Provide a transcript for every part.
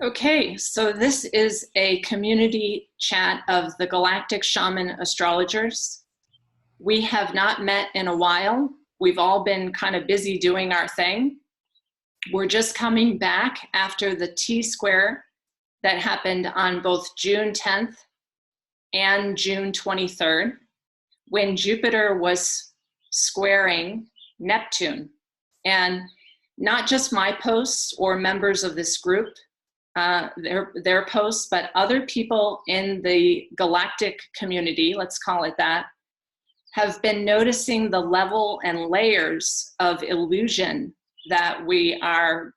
Okay, so this is a community chat of the Galactic Shaman Astrologers. We have not met in a while. We've all been kind of busy doing our thing. We're just coming back after the T-square that happened on both June 10th and June 23rd, when Jupiter was squaring Neptune. And not just my posts or members of this group, their posts, but other people in the galactic community, let's call it that, have been noticing the level and layers of illusion that we are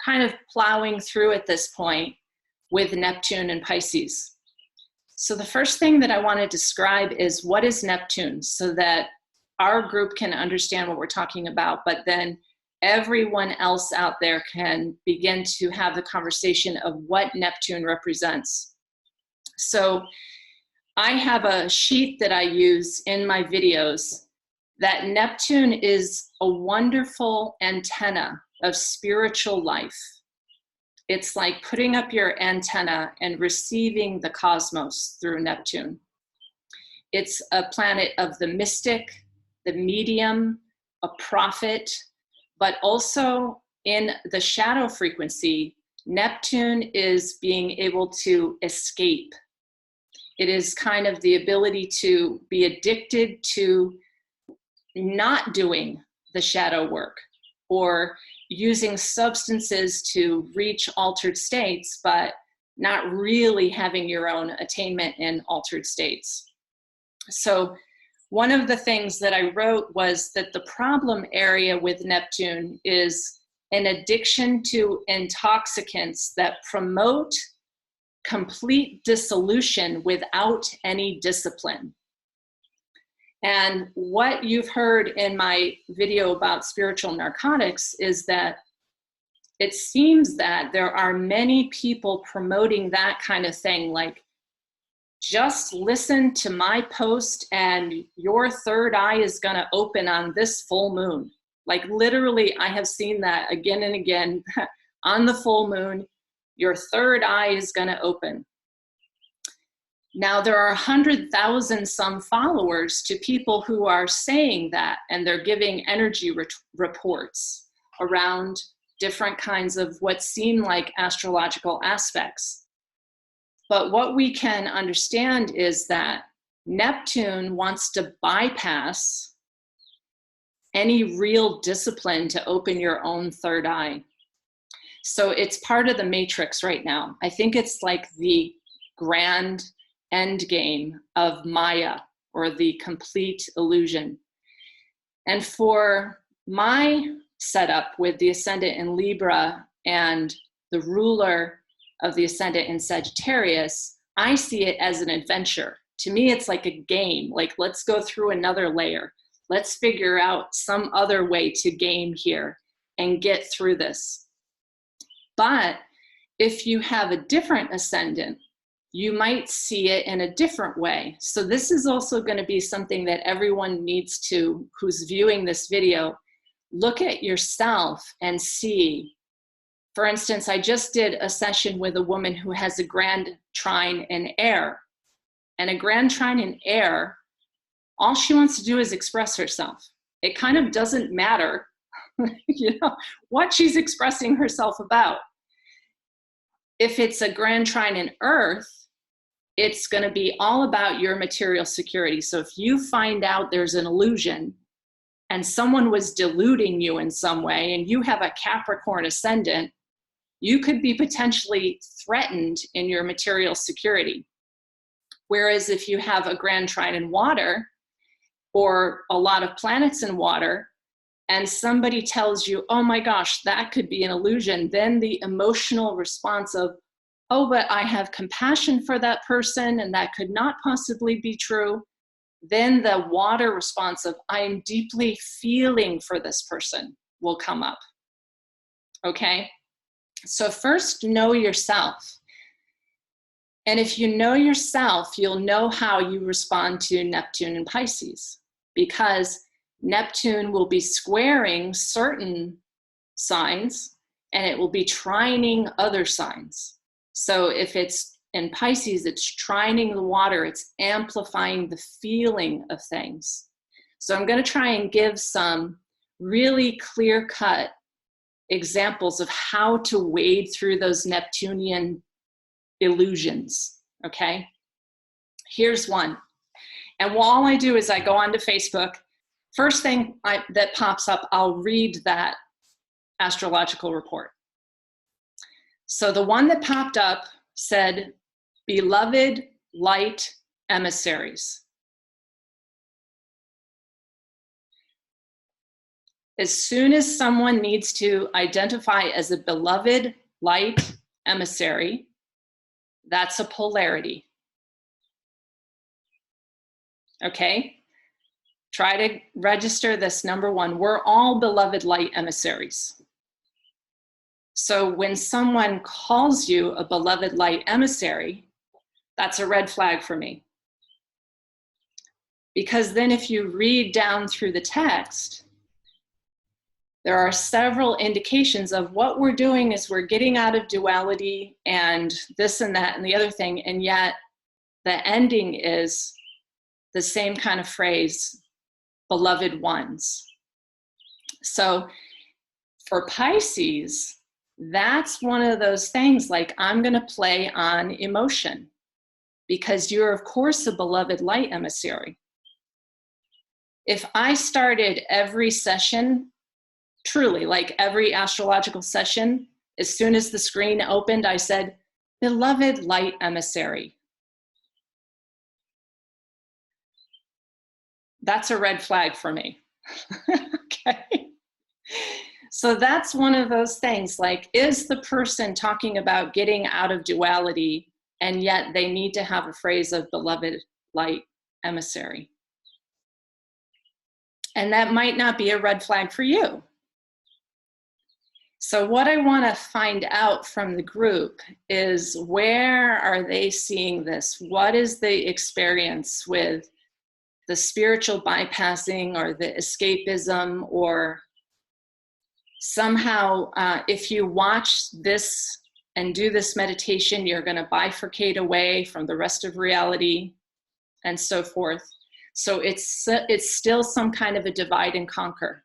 kind of plowing through at this point with Neptune and Pisces. So the first thing that I want to describe is what is Neptune, so that our group can understand what we're talking about, but then everyone else out there can begin to have the conversation of what Neptune represents. So I have a sheet that I use in my videos that Neptune is a wonderful antenna of spiritual life. It's like putting up your antenna and receiving the cosmos through Neptune. It's a planet of the mystic, the medium, a prophet, but also in the shadow frequency, Neptune is being able to escape. It is kind of the ability to be addicted to not doing the shadow work or using substances to reach altered states, but not really having your own attainment in altered states. So one of the things that I wrote was that the problem area with Neptune is an addiction to intoxicants that promote complete dissolution without any discipline. And what you've heard in my video about spiritual narcotics is that it seems that there are many people promoting that kind of thing, like, just listen to my post and your third eye is going to open on this full moon. Like literally, I have seen that again and again. On the full moon, your third eye is going to open. Now, there are 100,000 some followers to people who are saying that, and they're giving energy reports around different kinds of what seem like astrological aspects. But what we can understand is that Neptune wants to bypass any real discipline to open your own third eye. So it's part of the matrix right now. I think it's like the grand end game of Maya, or the complete illusion. And for my setup with the ascendant in Libra and the ruler of the ascendant in Sagittarius, I see it as an adventure. To me, it's like a game. Like, let's go through another layer. Let's figure out some other way to game here and get through this. But if you have a different ascendant, you might see it in a different way. So this is also going to be something that everyone needs to, who's viewing this video, look at yourself and see. For instance, I just did a session with a woman who has a grand trine in air. And a grand trine in air, all she wants to do is express herself. It kind of doesn't matter, what she's expressing herself about. If it's a grand trine in earth, it's going to be all about your material security. So if you find out there's an illusion and someone was deluding you in some way, and you have a Capricorn ascendant, you could be potentially threatened in your material security. Whereas if you have a grand trine in water, or a lot of planets in water, and somebody tells you, oh my gosh, that could be an illusion, then the emotional response of, oh, but I have compassion for that person and that could not possibly be true. Then the water response of, I am deeply feeling for this person will come up. Okay? So first, know yourself. And if you know yourself, you'll know how you respond to Neptune and Pisces, because Neptune will be squaring certain signs and it will be trining other signs. So if it's in Pisces, it's trining the water, it's amplifying the feeling of things. So I'm going to try and give some really clear-cut examples of how to wade through those Neptunian illusions, okay? Here's one. And all I do is I go onto Facebook. First thing that pops up, I'll read that astrological report. So the one that popped up said, beloved light emissaries. As soon as someone needs to identify as a beloved light emissary, that's a polarity. Okay? Try to register this number one. We're all beloved light emissaries. So when someone calls you a beloved light emissary, that's a red flag for me. Because then if you read down through the text, there are several indications of what we're doing is we're getting out of duality and this and that and the other thing, and yet the ending is the same kind of phrase, beloved ones. So for Pisces, that's one of those things, like I'm going to play on emotion because you're of course a beloved light emissary. If I started every session, truly like every astrological session, as soon as the screen opened, I said, beloved light emissary. That's a red flag for me. Okay. So that's one of those things, like, is the person talking about getting out of duality and yet they need to have a phrase of beloved light emissary? And that might not be a red flag for you. So what I want to find out from the group is, where are they seeing this? What is the experience with the spiritual bypassing or the escapism, or somehow if you watch this and do this meditation, you're going to bifurcate away from the rest of reality and so forth. So it's still some kind of a divide and conquer.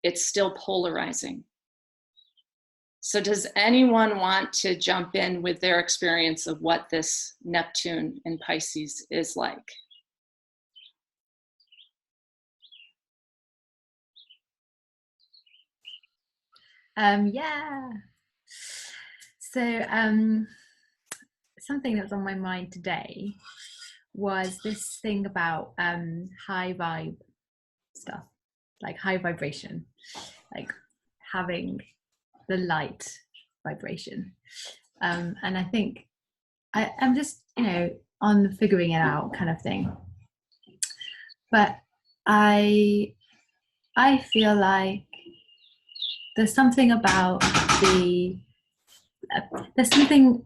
It's still polarizing. So does anyone want to jump in with their experience of what this Neptune in Pisces is like? Yeah. So something that was on my mind today was this thing about high vibe stuff, like high vibration, like having the light vibration. And I think I'm just, on figuring it out kind of thing. But I feel like there's something about there's something,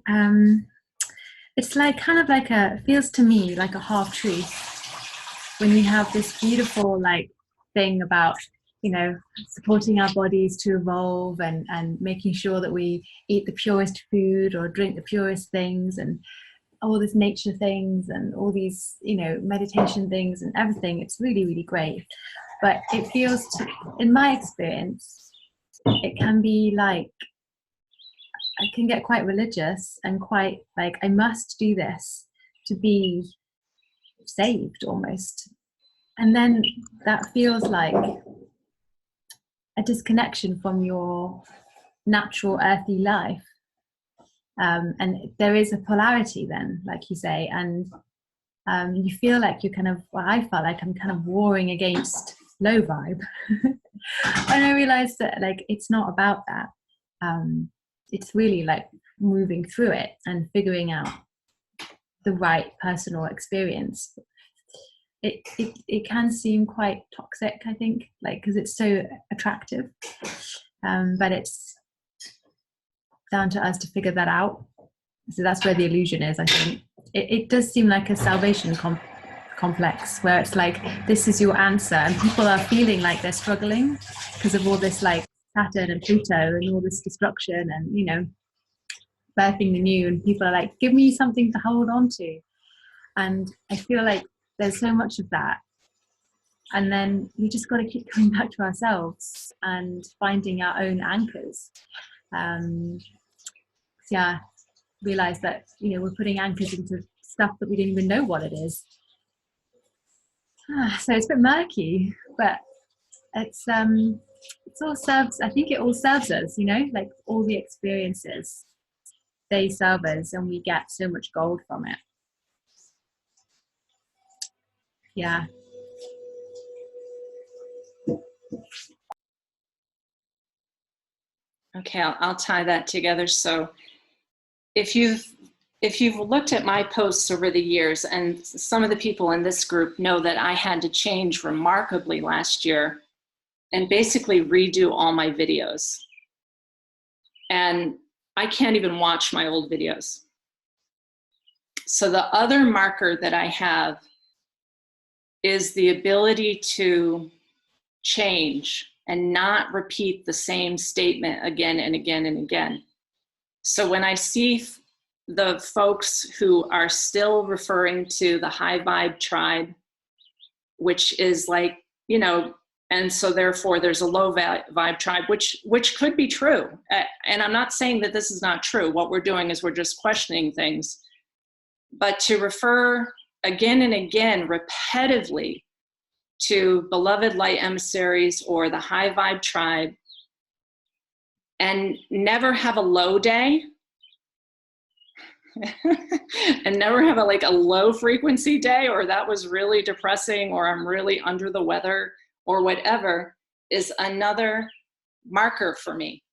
it's like kind of like feels to me like a half truth when we have this beautiful like thing about, supporting our bodies to evolve and making sure that we eat the purest food or drink the purest things and all these nature things and all these, meditation things and everything. It's really, really great. But it feels, in my experience, it can be like, I can get quite religious and quite like, I must do this to be saved almost. And then that feels like a disconnection from your natural earthly life. And there is a polarity then, like you say, and you feel like you're kind of, well, I felt like I'm kind of warring against low vibe. And I realized that like it's not about that. It's really like moving through it and figuring out the right personal experience. It can seem quite toxic, I think, like, because it's so attractive, but it's down to us to figure that out. So that's where the illusion is, I think. It does seem like a salvation complex where it's like, this is your answer, and people are feeling like they're struggling because of all this like Saturn and Pluto and all this destruction and, you know, birthing the new, and people are like, give me something to hold on to. And I feel like there's so much of that. And then we just got to keep coming back to ourselves and finding our own anchors. Yeah, realize that, you know, we're putting anchors into stuff that we didn't even know what it is. So it's a bit murky, but it's all serves, I think it all serves us, you know, like all the experiences, they serve us and we get so much gold from it. Yeah. Okay, I'll tie that together. So if you've looked at my posts over the years, and some of the people in this group know that I had to change remarkably last year and basically redo all my videos. And I can't even watch my old videos. So the other marker that I have is the ability to change and not repeat the same statement again and again and again. So when I see the folks who are still referring to the high vibe tribe, which is like, you know, and so therefore there's a low vibe tribe, which could be true. And I'm not saying that this is not true. What we're doing is we're just questioning things. But to refer again and again repetitively to beloved light emissaries or the high vibe tribe and never have a low day and never have a low frequency day, or that was really depressing, or I'm really under the weather or whatever, is another marker for me.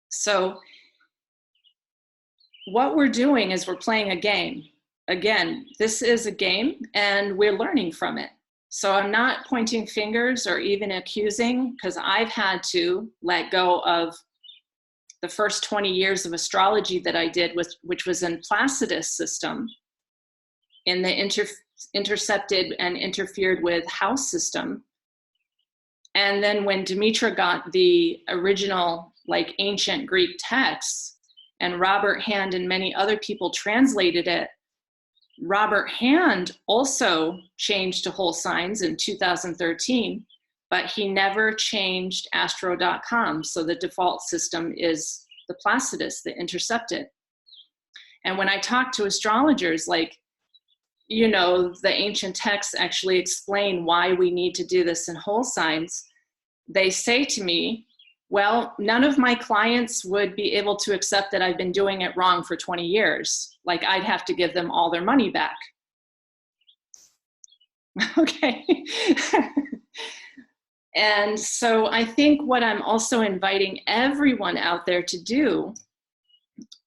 So what we're doing is we're playing a game. Again, this is a game and we're learning from it. So I'm not pointing fingers or even accusing, because I've had to let go of the first 20 years of astrology that I did, which was in Placidus system, in the intercepted and interfered with house system. And then when Demetra got the original ancient Greek texts, and Robert Hand and many other people translated it, Robert Hand also changed to whole signs in 2013, but he never changed astro.com. So the default system is the Placidus, the intercepted. And when I talk to astrologers, you know, the ancient texts actually explain why we need to do this in whole signs, they say to me, well, none of my clients would be able to accept that I've been doing it wrong for 20 years. I'd have to give them all their money back. Okay. And so I think what I'm also inviting everyone out there to do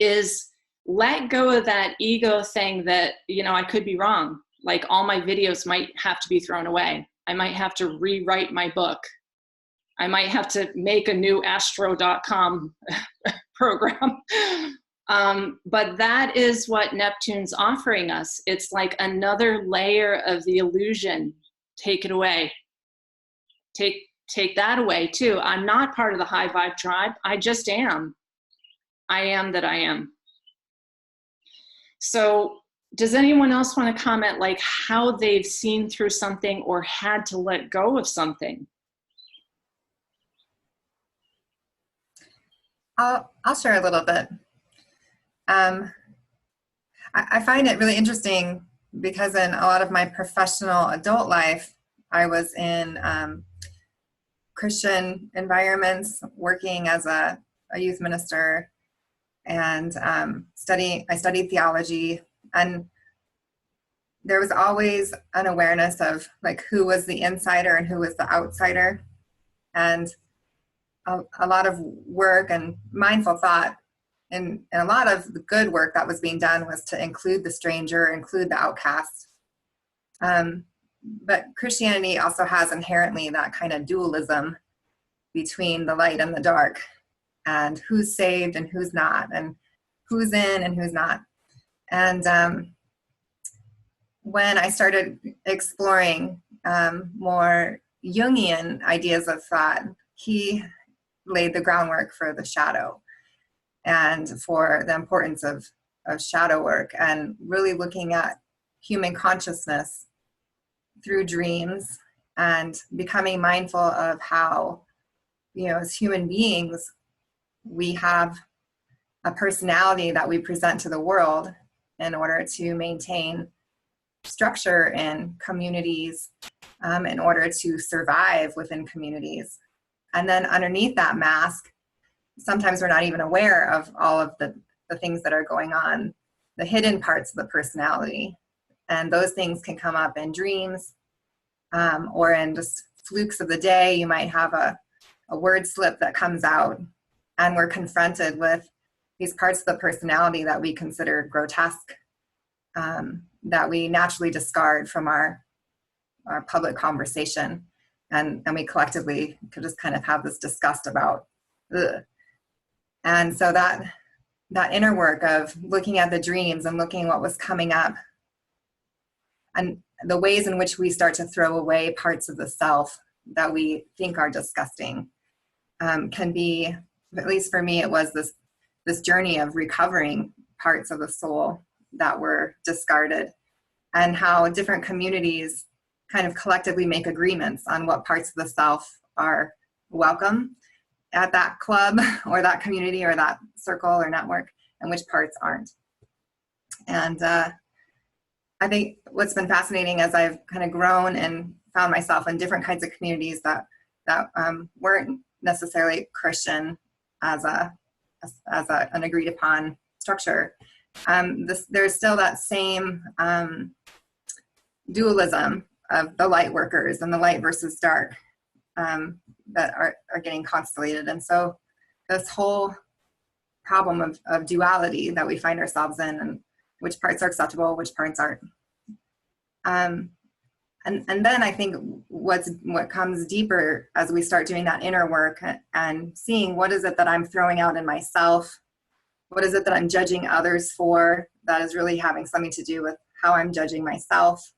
is let go of that ego thing that, you know, I could be wrong. All my videos might have to be thrown away. I might have to rewrite my book. I might have to make a new astro.com program. But that is what Neptune's offering us. It's like another layer of the illusion. Take it away. Take that away too. I'm not part of the high vibe tribe. I just am. I am that I am. So does anyone else want to comment how they've seen through something or had to let go of something? I'll share a little bit. I find it really interesting because in a lot of my professional adult life, I was in Christian environments, working as a youth minister, and I studied theology, and there was always an awareness of who was the insider and who was the outsider, and a lot of work and mindful thought and a lot of the good work that was being done was to include the stranger, include the outcast. But Christianity also has inherently that kind of dualism between the light and the dark, and who's saved and who's not, and who's in and who's not. And when I started exploring more Jungian ideas of thought, he laid the groundwork for the shadow and for the importance of shadow work, and really looking at human consciousness through dreams and becoming mindful of how, as human beings, we have a personality that we present to the world in order to maintain structure in communities, in order to survive within communities. And then underneath that mask, sometimes we're not even aware of all of the things that are going on, the hidden parts of the personality. And those things can come up in dreams, or in just flukes of the day. You might have a word slip that comes out, and we're confronted with these parts of the personality that we consider grotesque, that we naturally discard from our public conversation. And we collectively could just kind of have this disgust about, ugh. And so that inner work of looking at the dreams and looking what was coming up, and the ways in which we start to throw away parts of the self that we think are disgusting, can be, at least for me, it was this journey of recovering parts of the soul that were discarded, and how different communities kind of collectively make agreements on what parts of the self are welcome at that club or that community or that circle or network, and which parts aren't. And I think what's been fascinating as I've kind of grown and found myself in different kinds of communities that weren't necessarily Christian as an agreed upon structure, there's still that same dualism of the light workers and the light versus dark, that are getting constellated. And so this whole problem of duality that we find ourselves in, and which parts are acceptable, which parts aren't. And then I think what comes deeper as we start doing that inner work and seeing what is it that I'm throwing out in myself, what is it that I'm judging others for, that is really having something to do with how I'm judging myself,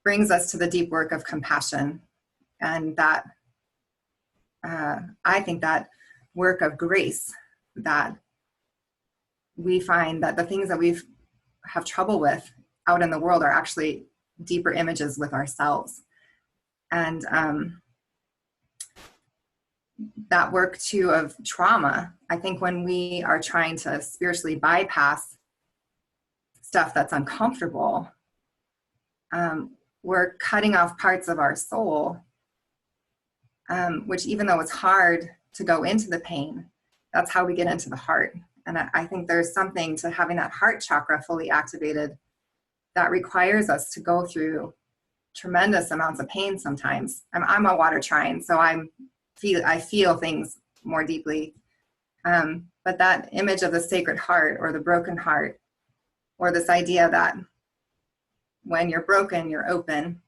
brings us to the deep work of compassion. And that, I think that work of grace, that we find that the things that we have trouble with out in the world are actually deeper images with ourselves. And that work too of trauma, I think when we are trying to spiritually bypass stuff that's uncomfortable, we're cutting off parts of our soul, which, even though it's hard to go into the pain, that's how we get into the heart. And I think there's something to having that heart chakra fully activated that requires us to go through tremendous amounts of pain sometimes. I'm a water trine, so I feel things more deeply. But that image of the sacred heart or the broken heart, or this idea that when you're broken, you're open,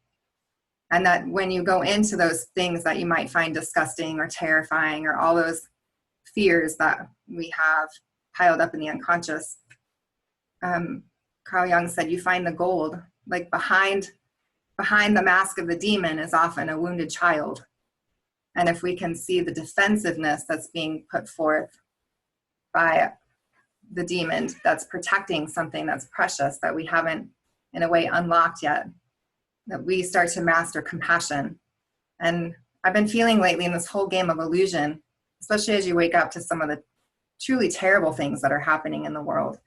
and that when you go into those things that you might find disgusting or terrifying, or all those fears that we have piled up in the unconscious, Carl Jung said, you find the gold. Like behind the mask of the demon is often a wounded child. And if we can see the defensiveness that's being put forth by the demon that's protecting something that's precious that we haven't in a way unlocked yet, that we start to master compassion. And I've been feeling lately in this whole game of illusion, especially as you wake up to some of the truly terrible things that are happening in the world.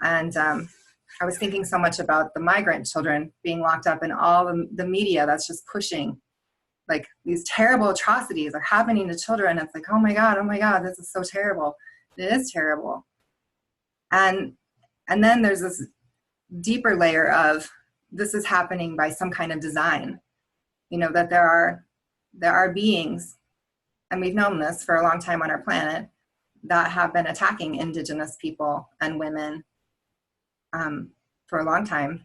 And I was thinking so much about the migrant children being locked up in all the media that's just pushing, like, these terrible atrocities are happening to children. It's like, oh my God, this is so terrible. It is terrible. And then there's this deeper layer of, this is happening by some kind of design, that there are beings, and we've known this for a long time on our planet, that have been attacking Indigenous people and women for a long time.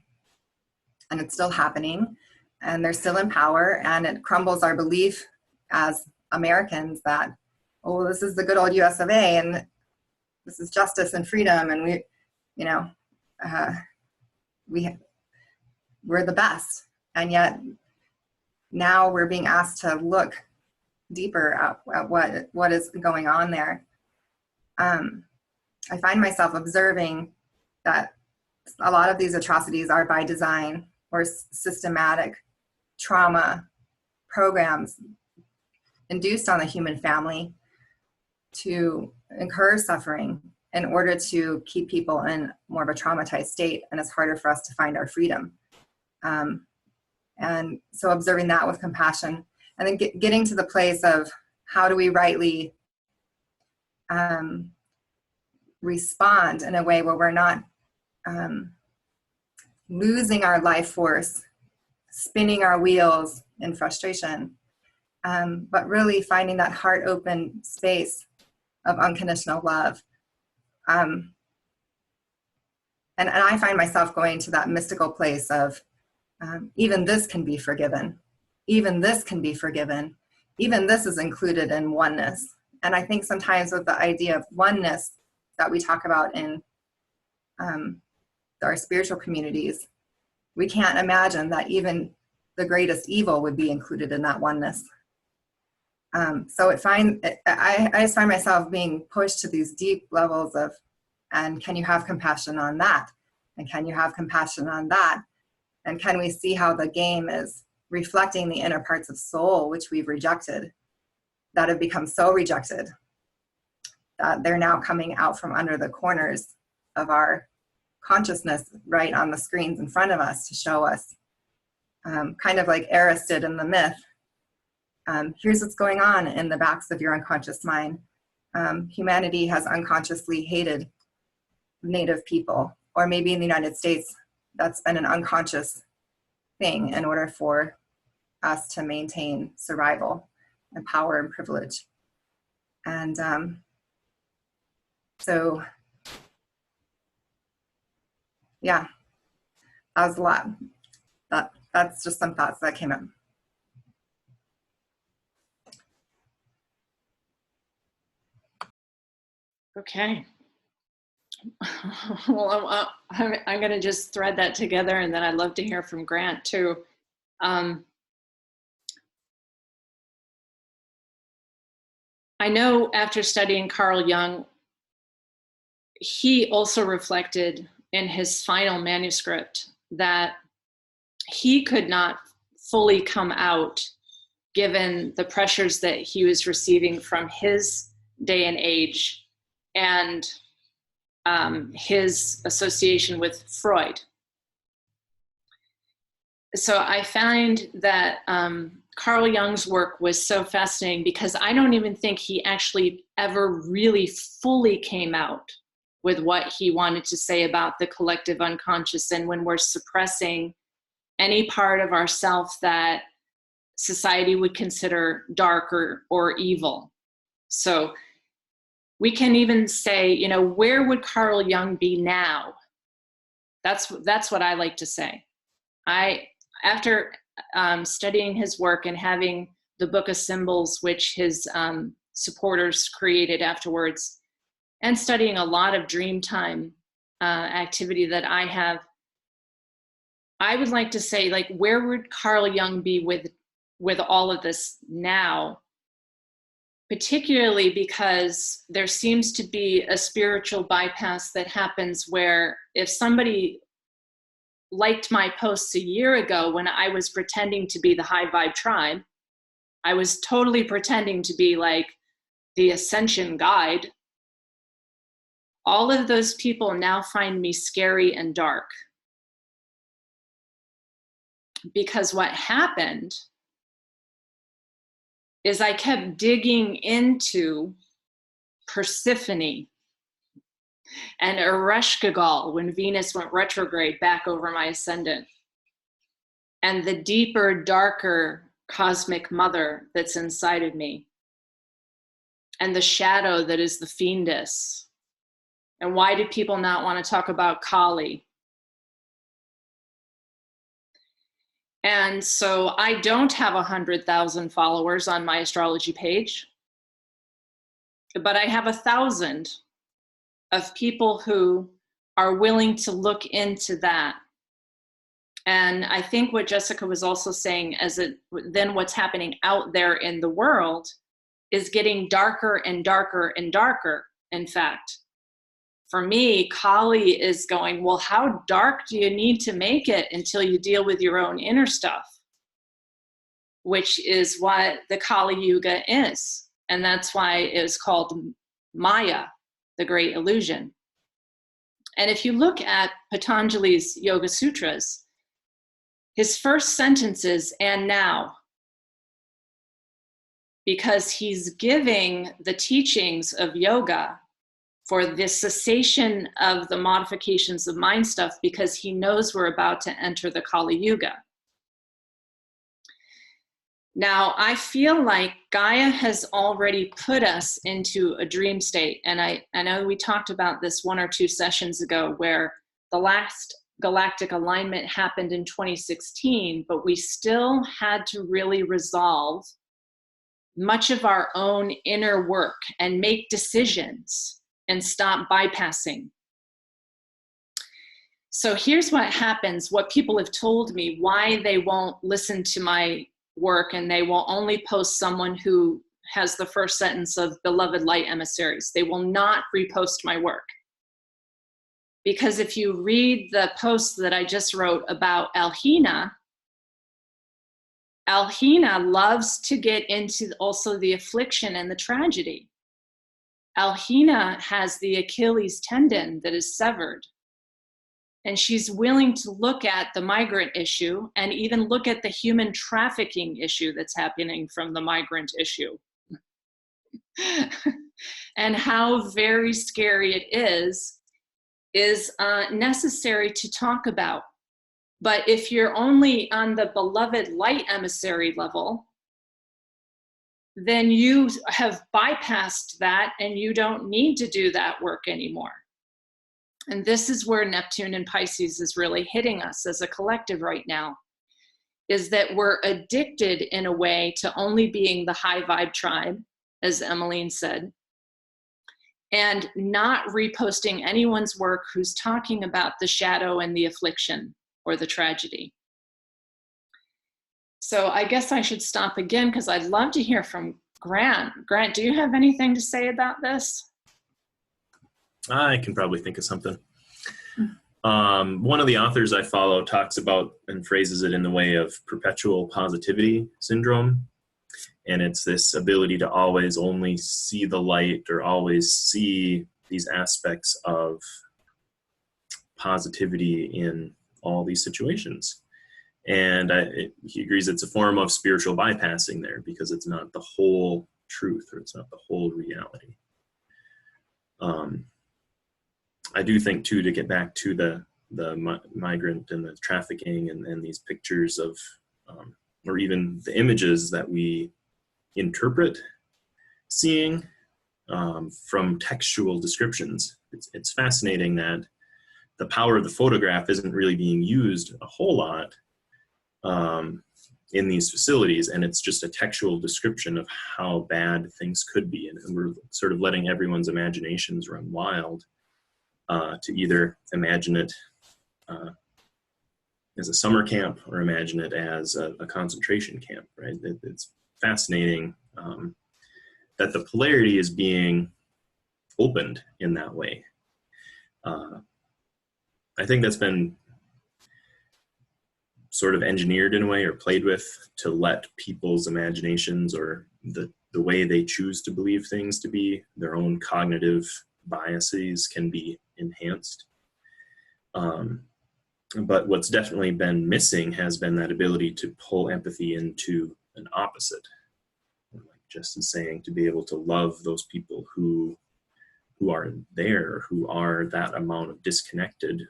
And it's still happening, and they're still in power, and it crumbles our belief as Americans that, oh, this is the good old US of A, and this is justice and freedom, and we're the best. And yet now we're being asked to look deeper at what is going on there. I find myself observing that a lot of these atrocities are by design or systematic trauma programs induced on the human family to incur suffering in order to keep people in more of a traumatized state, and it's harder for us to find our freedom. And so observing that with compassion, and then getting to the place of how do we rightly respond in a way where we're not losing our life force, spinning our wheels in frustration, but really finding that heart open space of unconditional love. And I find myself going to that mystical place of even this can be forgiven. Even this can be forgiven. Even this is included in oneness. And I think sometimes with the idea of oneness that we talk about in our spiritual communities, we can't imagine that even the greatest evil would be included in that oneness. So I just find myself being pushed to these deep levels of, and can you have compassion on that? And can you have compassion on that? And can we see how the game is reflecting the inner parts of soul, which we've rejected, that have become so rejected that they're now coming out from under the corners of our consciousness right on the screens in front of us to show us, kind of like Eris did in the myth. Here's what's going on in the backs of your unconscious mind. Humanity has unconsciously hated Native people, or maybe in the United States, that's been an unconscious thing in order for us to maintain survival and power and privilege. And so, yeah, that was a lot. That's just some thoughts that came up. Okay. Well, I'm going to just thread that together, and then I'd love to hear from Grant too. I know after studying Carl Jung, he also reflected in his final manuscript that he could not fully come out given the pressures that he was receiving from his day and age and his association with Freud. So I find that Carl Jung's work was so fascinating because I don't even think he actually ever really fully came out with what he wanted to say about the collective unconscious, and when we're suppressing any part of ourself that society would consider dark or evil. So we can even say, you know, where would Carl Jung be now? That's what I like to say. After studying his work and having the Book of Symbols, which his supporters created afterwards, and studying a lot of Dreamtime activity that I have, I would like to say, like, where would Carl Jung be with all of this now? Particularly because there seems to be a spiritual bypass that happens where if somebody liked my posts a year ago when I was pretending to be the high vibe tribe, I was totally pretending to be like the ascension guide. All of those people now find me scary and dark. Because what happened is I kept digging into Persephone and Ereshkigal when Venus went retrograde back over my ascendant, and the deeper, darker cosmic mother that's inside of me, and the shadow that is the fiendess. And why do people not want to talk about Kali? And so I don't have 100,000 followers on my astrology page, but I have 1,000 of people who are willing to look into that And I think what Jessica was also saying then what's happening out there in the world is getting darker and darker and darker. In fact, for me, Kali is going, well, how dark do you need to make it until you deal with your own inner stuff? Which is what the Kali Yuga is. And that's why it is called Maya, the Great Illusion. And if you look at Patanjali's Yoga Sutras, his first sentence is, and now, because he's giving the teachings of yoga for the cessation of the modifications of mind stuff, because he knows we're about to enter the Kali Yuga. Now, I feel like Gaia has already put us into a dream state. And I know we talked about this 1 or 2 sessions ago, where the last galactic alignment happened in 2016, but we still had to really resolve much of our own inner work and make decisions and stop bypassing. So here's what happens, what people have told me, why they won't listen to my work, and they will only post someone who has the first sentence of beloved light emissaries. They will not repost my work. Because if you read the post that I just wrote about Alhina loves to get into also the affliction and the tragedy. Alhina has the Achilles tendon that is severed. And she's willing to look at the migrant issue and even look at the human trafficking issue that's happening from the migrant issue. And how very scary it is necessary to talk about. But if you're only on the beloved light emissary level, then you have bypassed that and you don't need to do that work anymore. And this is where Neptune and Pisces is really hitting us as a collective right now, is that we're addicted in a way to only being the high vibe tribe, as Emmeline said, and not reposting anyone's work who's talking about the shadow and the affliction or the tragedy. So I guess I should stop again, because I'd love to hear from Grant. Grant, do you have anything to say about this? I can probably think of something. One of the authors I follow talks about and phrases it in the way of perpetual positivity syndrome. And it's this ability to always only see the light, or always see these aspects of positivity in all these situations. And he agrees it's a form of spiritual bypassing there, because it's not the whole truth, or it's not the whole reality. I do think, too, to get back to the migrant and the trafficking and these pictures of, or even the images that we interpret seeing from textual descriptions. It's fascinating that the power of the photograph isn't really being used a whole lot in these facilities, and it's just a textual description of how bad things could be, and we're sort of letting everyone's imaginations run wild to either imagine it as a summer camp or imagine it as a concentration camp, right? It's fascinating that the polarity is being opened in that way. I think that's been sort of engineered in a way, or played with, to let people's imaginations, or the way they choose to believe things to be, their own cognitive biases, can be enhanced. But what's definitely been missing has been that ability to pull empathy into an opposite. Like Jess is saying, to be able to love those people who are there, who are that amount of disconnected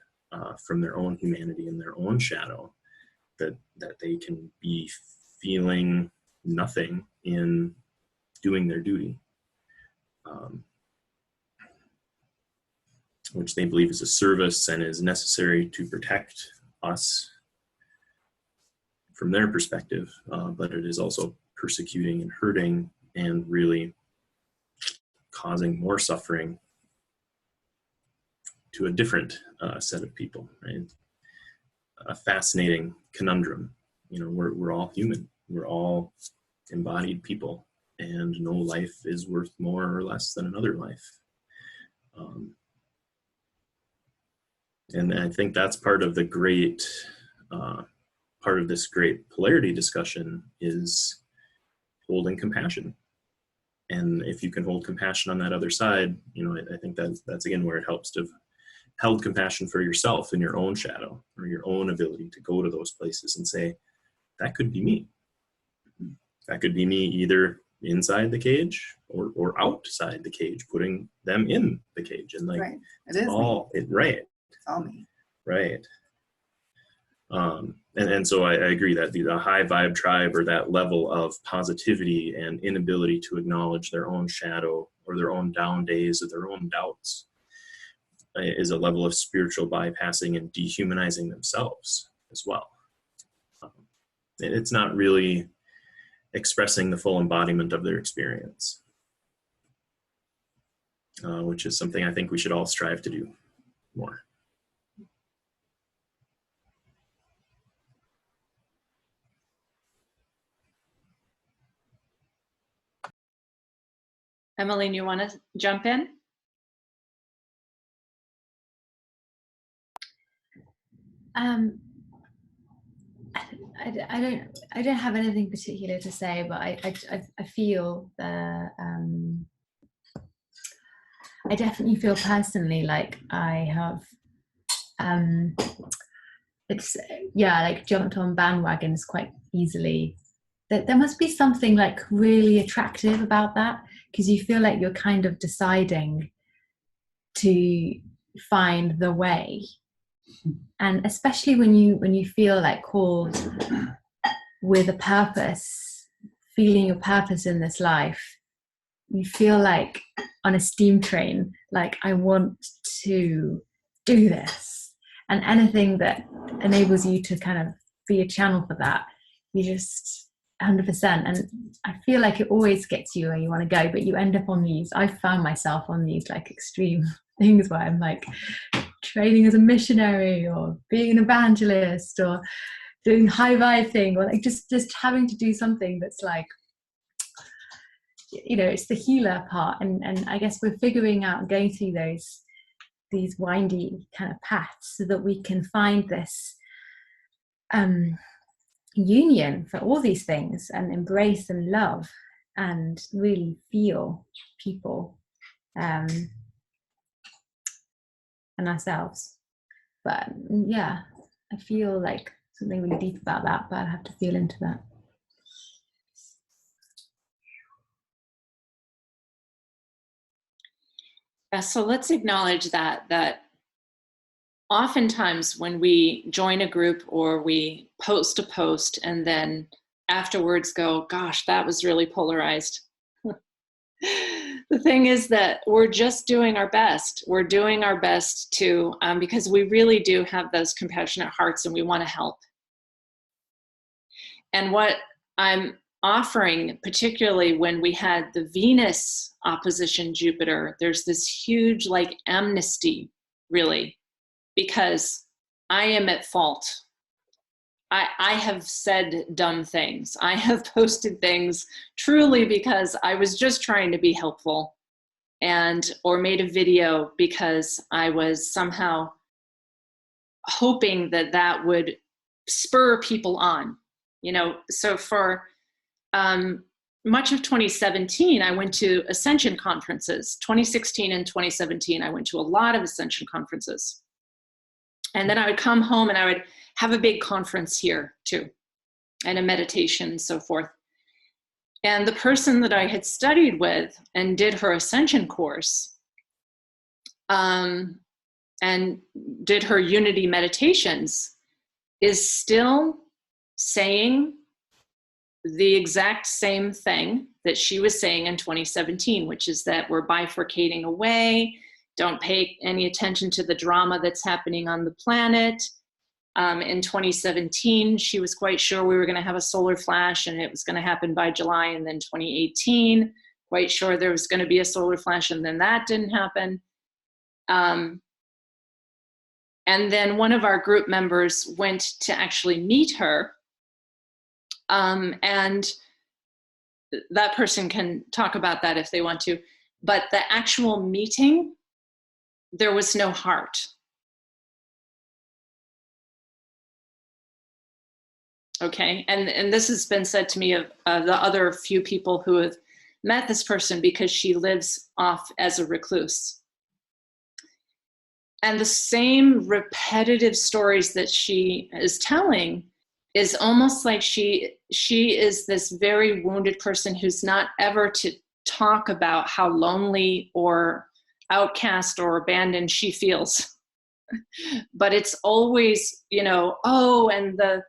from their own humanity and their own shadow, that they can be feeling nothing in doing their duty, which they believe is a service and is necessary to protect us from their perspective, but it is also persecuting and hurting and really causing more suffering to a different set of people, right? a fascinating conundrum. You know, we're all human. We're all embodied people, and no life is worth more or less than another life. And I think that's part of the great, part of this great polarity discussion is holding compassion. And if you can hold compassion on that other side, you know, I think that's again where it helps to have held compassion for yourself in your own shadow, or your own ability to go to those places and say, that could be me. That could be me either inside the cage or outside the cage, putting them in the cage. And like, Right. It is all me. it, right. It's all me. Right. And so I agree that the high vibe tribe, or that level of positivity and inability to acknowledge their own shadow or their own down days or their own doubts, is a level of spiritual bypassing and dehumanizing themselves as well. It's not really expressing the full embodiment of their experience, which is something I think we should all strive to do more. Emmeline, you want to jump in? I don't have anything particular to say, but I feel that I definitely feel personally like I have it's like jumped on bandwagons quite easily. There must be something like really attractive about that, because you feel like you're kind of deciding to find the way. And especially when you feel like called with a purpose, feeling your purpose in this life, you feel like on a steam train, like I want to do this. And anything that enables you to kind of be a channel for that, you just 100%. And I feel like it always gets you where you want to go, but you end up on these, I found myself on these like extreme things where I'm like training as a missionary or being an evangelist or doing high vibe thing, or like just having to do something that's like, you know, it's the healer part. And I guess we're figuring out, going through these windy kind of paths so that we can find this union for all these things and embrace and love and really feel people and ourselves. But yeah, I feel like something really deep about that, but I have to feel into that. Yeah, so let's acknowledge that oftentimes when we join a group or we post a post and then afterwards go, gosh, that was really polarized. The thing is that we're just doing our best. We're doing our best to, because we really do have those compassionate hearts and we want to help. And what I'm offering, particularly when we had the Venus opposition Jupiter, there's this huge like amnesty, really, because I am at fault. I have said dumb things. I have posted things truly because I was just trying to be helpful, or made a video because I was somehow hoping that would spur people on, you know. So for much of 2017, I went to Ascension conferences. 2016 and 2017, I went to a lot of Ascension conferences. And then I would come home and I would have a big conference here too, and a meditation and so forth. And the person that I had studied with and did her Ascension course and did her unity meditations is still saying the exact same thing that she was saying in 2017, which is that we're bifurcating away, don't pay any attention to the drama that's happening on the planet. In 2017, she was quite sure we were going to have a solar flash and it was going to happen by July. And then 2018, quite sure there was going to be a solar flash, and then that didn't happen. And And then one of our group members went to actually meet her. And that person can talk about that if they want to. But the actual meeting, there was no heart. Okay, and this has been said to me of the other few people who have met this person, because she lives off as a recluse. And the same repetitive stories that she is telling is almost like she is this very wounded person who's not ever to talk about how lonely or outcast or abandoned she feels. But it's always, you know, oh, and the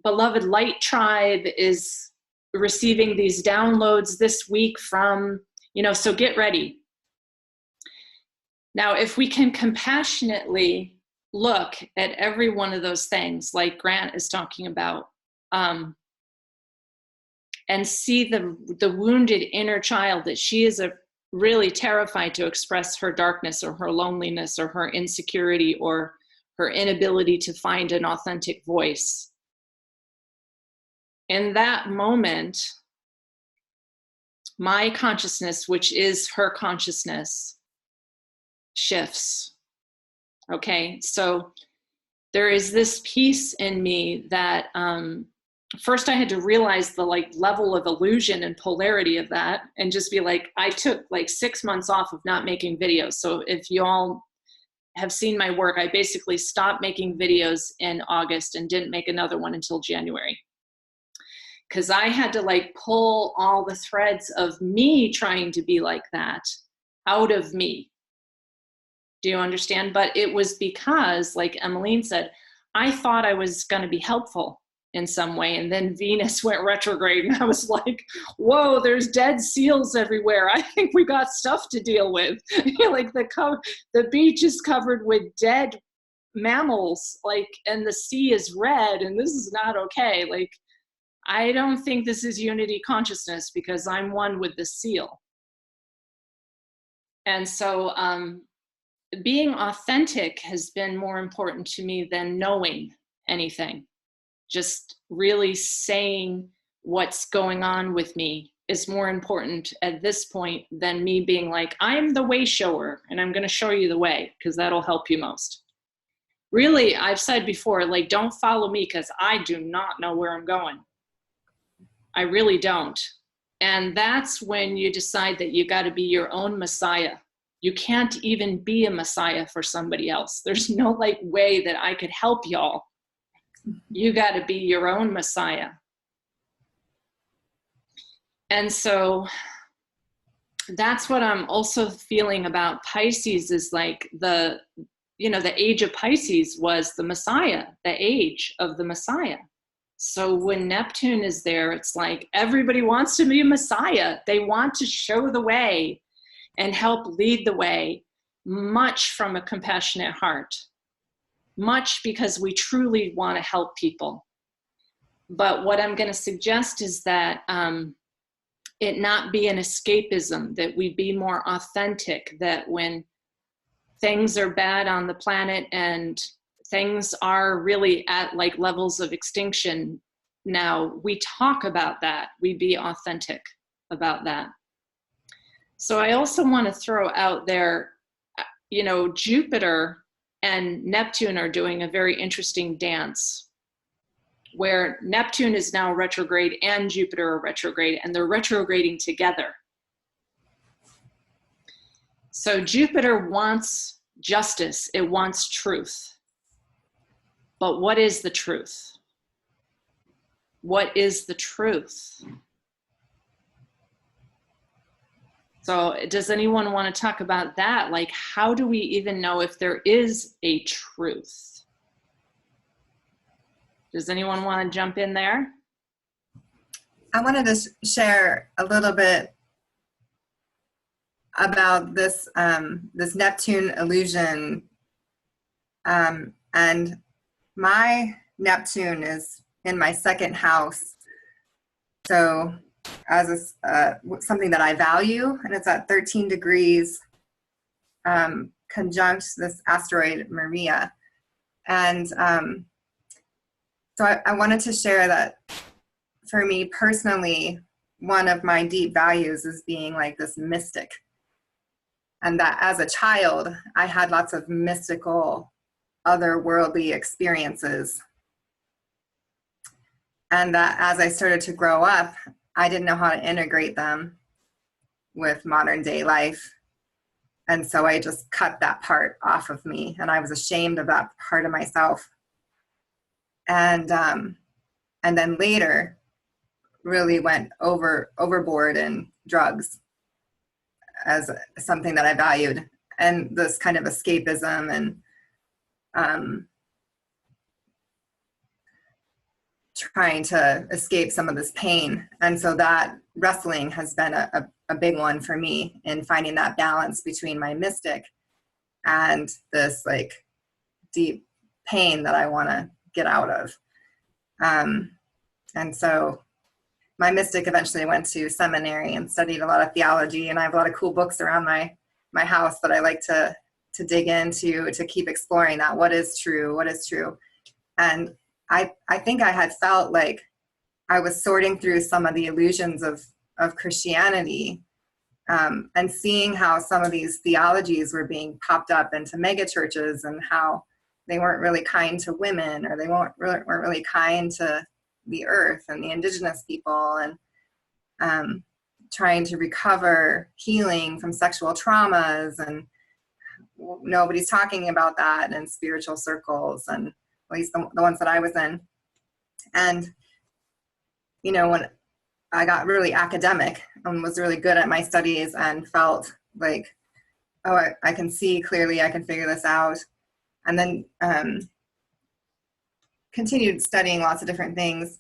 beloved light tribe is receiving these downloads this week from, you know, so get ready. Now, if we can compassionately look at every one of those things, like Grant is talking about, and see the wounded inner child, that she is really terrified to express her darkness or her loneliness or her insecurity or her inability to find an authentic voice. In that moment, my consciousness, which is her consciousness, shifts. Okay, so there is this piece in me that first I had to realize the level of illusion and polarity of that, and just be like, I took 6 months off of not making videos. So if you all have seen my work, I basically stopped making videos in August and didn't make another one until January. Because I had to pull all the threads of me trying to be like that out of me. Do you understand? But it was because, like Emmeline said, I thought I was going to be helpful in some way. And then Venus went retrograde and I was like, whoa, there's dead seals everywhere. I think we got stuff to deal with. The beach is covered with dead mammals, and the sea is red, and this is not okay. I don't think this is unity consciousness, because I'm one with the seal. And so being authentic has been more important to me than knowing anything. Just really saying what's going on with me is more important at this point than me being like, I'm the way shower and I'm going to show you the way, because that'll help you most. Really, I've said before, don't follow me, because I do not know where I'm going. I really don't. And that's when you decide that you got to be your own Messiah. You can't even be a Messiah for somebody else. There's no way that I could help y'all. You got to be your own Messiah. And so that's what I'm also feeling about Pisces, is the age of Pisces was the Messiah, the age of the Messiah. So when Neptune is there, it's like everybody wants to be a Messiah. They want to show the way and help lead the way, much from a compassionate heart, much because we truly want to help people. But what I'm going to suggest is that it not be an escapism, that we be more authentic, that when things are bad on the planet and things are really at levels of extinction now, we talk about that. We be authentic about that. So I also want to throw out there, Jupiter and Neptune are doing a very interesting dance, where Neptune is now retrograde and Jupiter are retrograde, and they're retrograding together. So Jupiter wants justice. It wants truth. But what is the truth? What is the truth? So does anyone want to talk about that? How do we even know if there is a truth? Does anyone want to jump in there? I wanted to share a little bit about this this Neptune illusion, and my Neptune is in my second house, so as something that I value, and it's at 13 degrees, and conjunct this asteroid Maria. And so I wanted to share that for me personally, one of my deep values is being like this mystic. And that as a child, I had lots of mystical, otherworldly experiences. And that as I started to grow up, I didn't know how to integrate them with modern day life. And so I just cut that part off of me, and I was ashamed of that part of myself. And then later really went overboard in drugs as something that I valued, and this kind of escapism and trying to escape some of this pain. And so that wrestling has been a big one for me in finding that balance between my mystic and this like deep pain that I want to get out of. And so my mystic eventually went to seminary and studied a lot of theology, and I have a lot of cool books around my house that I like to dig into to keep exploring that. What is true? What is true? And I think I had felt like I was sorting through some of the illusions of Christianity, and seeing how some of these theologies were being popped up into mega churches, and how they weren't really kind to women, or they weren't really kind to the earth and the indigenous people, and trying to recover healing from sexual traumas, and nobody's talking about that in spiritual circles, and at least the ones that I was in. And you know, when I got really academic and was really good at my studies and felt like, oh, I can see clearly, I can figure this out, and then continued studying lots of different things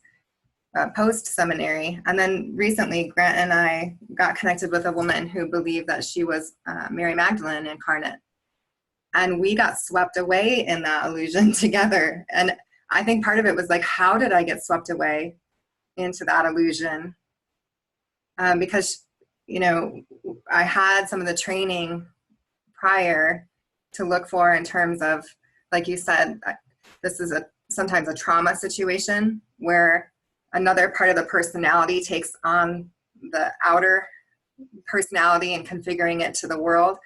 post-seminary. And then recently, Grant and I got connected with a woman who believed that she was Mary Magdalene incarnate. And we got swept away in that illusion together. And I think part of it was like, how did I get swept away into that illusion? Because, you know, I had some of the training prior to look for in terms of, like you said, this is sometimes a trauma situation where another part of the personality takes on the outer personality and configuring it to the world,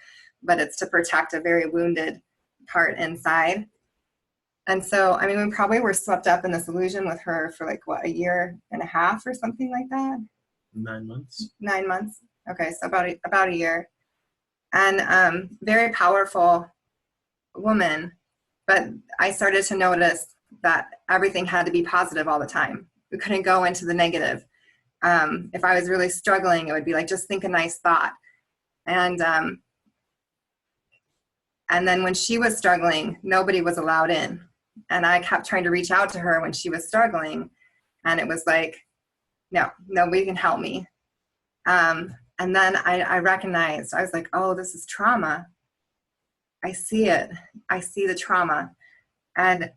but it's to protect a very wounded part inside. And so, I mean, we probably were swept up in this illusion with her for like, what, 1.5 years or something like that? 9 months. 9 months. Okay, so about a year. And very powerful woman, but I started to notice that everything had to be positive all the time. We couldn't go into the negative. If I was really struggling, it would be like, just think a nice thought. And then when she was struggling, nobody was allowed in. And I kept trying to reach out to her when she was struggling. And it was like, no, nobody can help me. And then I recognized, I was like, oh, this is trauma. I see it. I see the trauma. And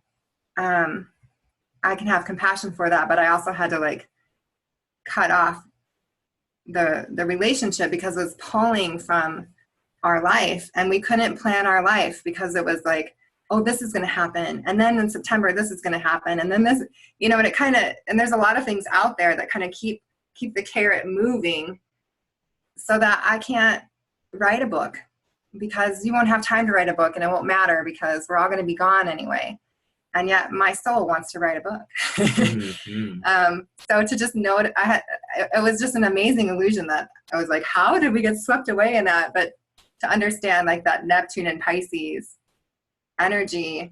I can have compassion for that, but I also had to like cut off the relationship because it was pulling from our life, and we couldn't plan our life because it was like, oh, this is going to happen, and then in September this is going to happen, and then this, you know, and it kind of, and there's a lot of things out there that kind of keep the carrot moving, so that I can't write a book because you won't have time to write a book, and it won't matter because we're all going to be gone anyway. And yet my soul wants to write a book. Mm-hmm. So to just know it, it was just an amazing illusion that I was like, how did we get swept away in that? But to understand like that Neptune and Pisces energy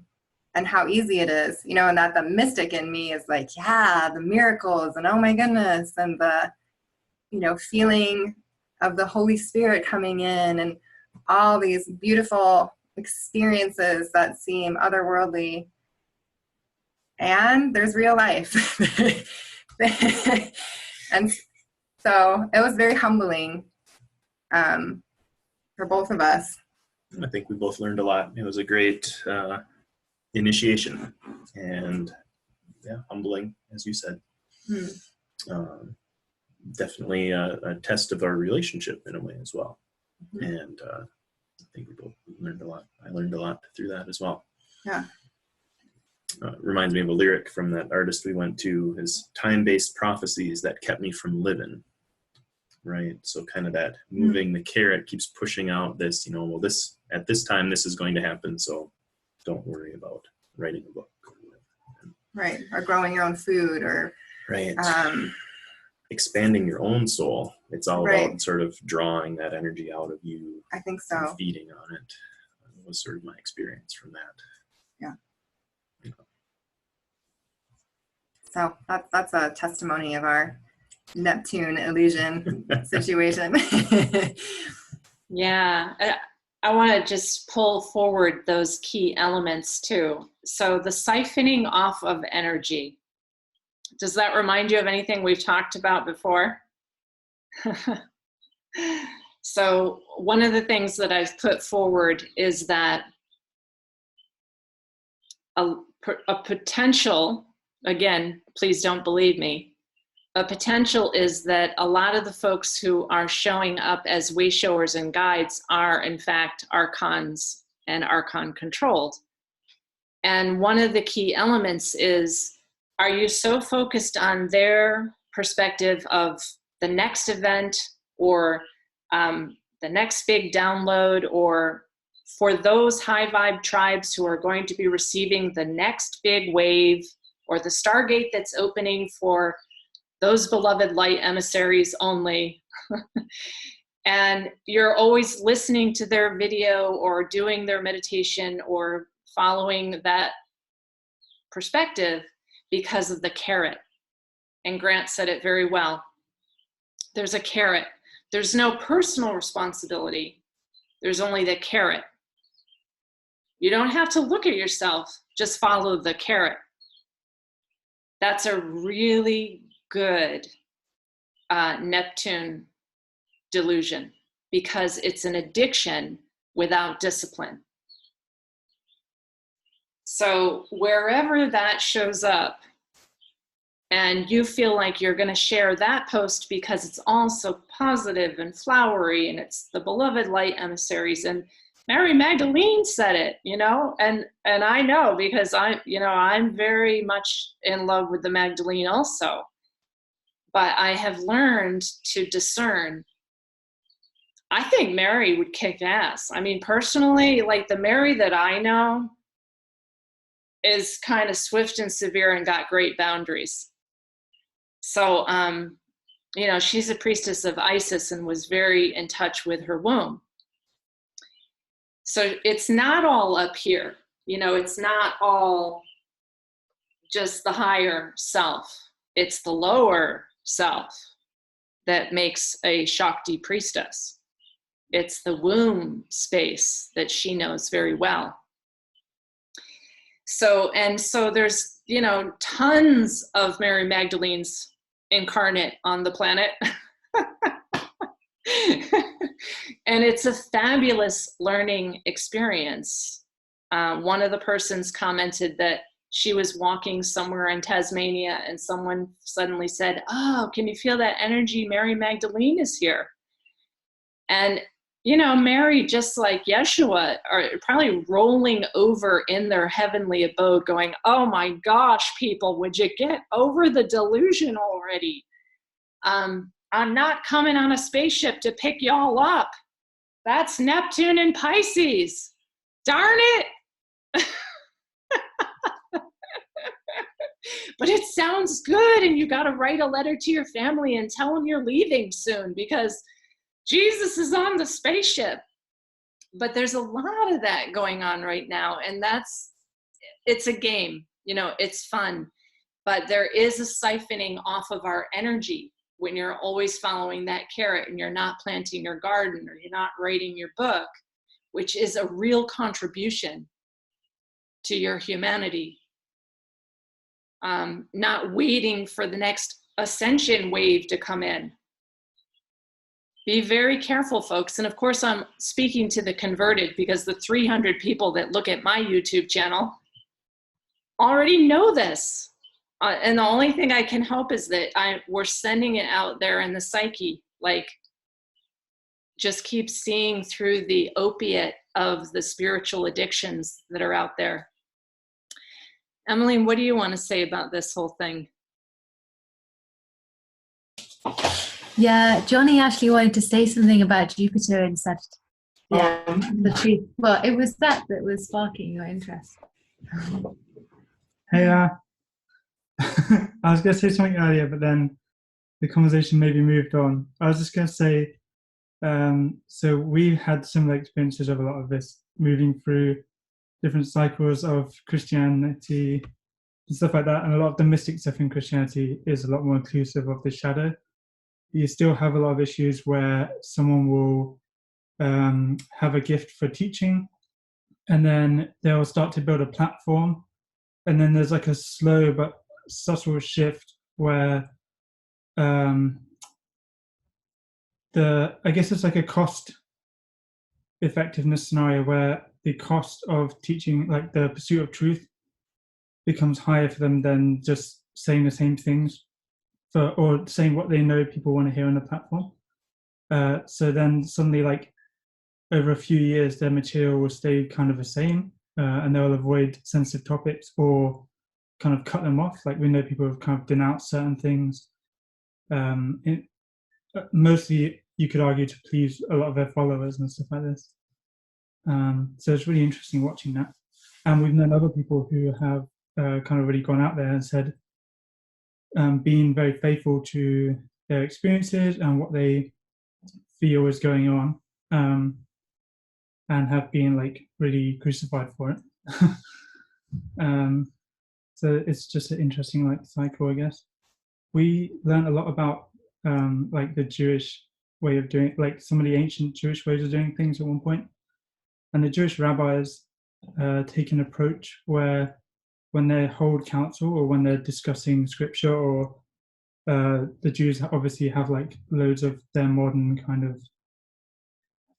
and how easy it is, you know, and that the mystic in me is like, yeah, the miracles and oh my goodness, and the, you know, feeling of the Holy Spirit coming in and all these beautiful experiences that seem otherworldly. And there's real life. And so it was very humbling for both of us. I think we both learned a lot. It was a great initiation and humbling, as you said. Definitely a test of our relationship in a way as well. And I think we learned a lot. I learned a lot through that as well. Yeah. Reminds me of a lyric from that artist we went to, is time-based prophecies that kept me from living. Right. So kind of that moving the carrot keeps pushing out this, you know, well, this at this time, this is going to happen. So don't worry about writing a book. Right. Or growing your own food, or right. Expanding your own soul. It's all right. about sort of drawing that energy out of you. I think so. And feeding on it. That was sort of my experience from that. Yeah. Yeah. So that's a testimony of our Neptune illusion situation. Yeah, I want to just pull forward those key elements too. So the siphoning off of energy. Does that remind you of anything we've talked about before? So one of the things that I've put forward is that a potential, again, please don't believe me, a potential is that a lot of the folks who are showing up as way showers and guides are in fact archons and archon controlled. And one of the key elements is, are you so focused on their perspective of the next event, or the next big download, or for those high vibe tribes who are going to be receiving the next big wave, or the Stargate that's opening for those beloved light emissaries only. And you're always listening to their video or doing their meditation or following that perspective because of the carrot. And Grant said it very well. There's a carrot. There's no personal responsibility. There's only the carrot. You don't have to look at yourself, just follow the carrot. That's a really good Neptune delusion, because it's an addiction without discipline. So wherever that shows up and you feel like you're going to share that post because it's all so positive and flowery and it's the beloved light emissaries, and Mary Magdalene said it, you know, and I know because I'm very much in love with the Magdalene also. But I have learned to discern. I think Mary would kick ass. I mean, personally, like the Mary that I know is kind of swift and severe and got great boundaries. So, she's a priestess of Isis and was very in touch with her womb. So it's not all up here. It's not all just the higher self. It's the lower self that makes a Shakti priestess. It's the womb space that she knows very well. So there's, tons of Mary Magdalenes incarnate on the planet. And it's a fabulous learning experience. One of the persons commented that she was walking somewhere in Tasmania and someone suddenly said, "Oh, can you feel that energy? Mary Magdalene is here." And, Mary, just like Yeshua, are probably rolling over in their heavenly abode going, "Oh my gosh, people, would you get over the delusion already? I'm not coming on a spaceship to pick y'all up. That's Neptune and Pisces. Darn it." But it sounds good, and you got to write a letter to your family and tell them you're leaving soon because Jesus is on the spaceship. But there's a lot of that going on right now, and it's a game, it's fun. But there is a siphoning off of our energy when you're always following that carrot and you're not planting your garden or you're not writing your book, which is a real contribution to your humanity. Not waiting for the next ascension wave to come in. Be very careful, folks. And of course, I'm speaking to the converted because the 300 people that look at my YouTube channel already know this. And the only thing I can hope is that we're sending it out there in the psyche. Like, just keep seeing through the opiate of the spiritual addictions that are out there. Emmeline, what do you want to say about this whole thing? Yeah, Johnny actually wanted to say something about Jupiter and such. Yeah, the truth. Well, it was that was sparking your interest. Hey, I was going to say something earlier, but then the conversation maybe moved on. I was just going to say, so we've had similar experiences of a lot of this, moving through different cycles of Christianity and stuff like that. And a lot of the mystic stuff in Christianity is a lot more inclusive of the shadow. You still have a lot of issues where someone will have a gift for teaching, and then they'll start to build a platform. And then there's like a slow but subtle shift where I guess it's like a cost effectiveness scenario where the cost of teaching, like the pursuit of truth, becomes higher for them than just saying the same things or saying what they know people want to hear on the platform. So then suddenly, like over a few years, their material will stay kind of the same, and they'll avoid sensitive topics or kind of cut them off. Like we know people have kind of denounced certain things. Mostly, you could argue to please a lot of their followers and stuff like this. So it's really interesting watching that. And we've known other people who have kind of really gone out there and said, being very faithful to their experiences and what they feel is going on, and have been like really crucified for it. So it's just an interesting like cycle, I guess. We learned a lot about like the Jewish way of doing, like some of the ancient Jewish ways of doing things at one point. And the Jewish rabbis take an approach where when they hold council or when they're discussing scripture, or the Jews obviously have like loads of their modern kind of,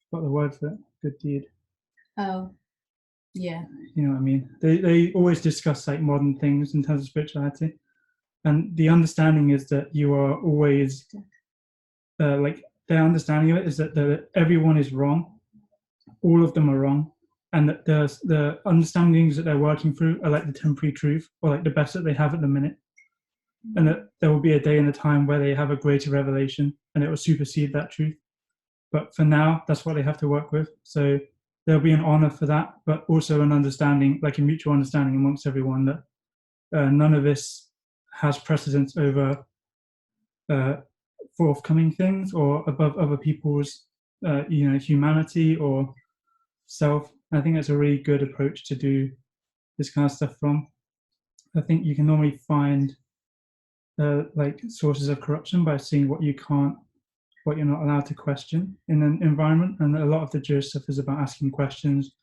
what the word for it? Good deed. Oh, yeah. You know what I mean? They always discuss like modern things in terms of spirituality. And the understanding is that you are always, like their understanding of it is that everyone is wrong. All of them are wrong. And that the understandings that they're working through are like the temporary truth, or like the best that they have at the minute. And that there will be a day and a time where they have a greater revelation and it will supersede that truth. But for now, that's what they have to work with. So there'll be an honor for that, but also an understanding, like a mutual understanding amongst everyone, that none of this has precedence over forthcoming things or above other people's, humanity or self. I think that's a really good approach to do this kind of stuff from. I think you can normally find like sources of corruption by seeing what you're not allowed to question in an environment. And a lot of the Jewish stuff is about asking questions.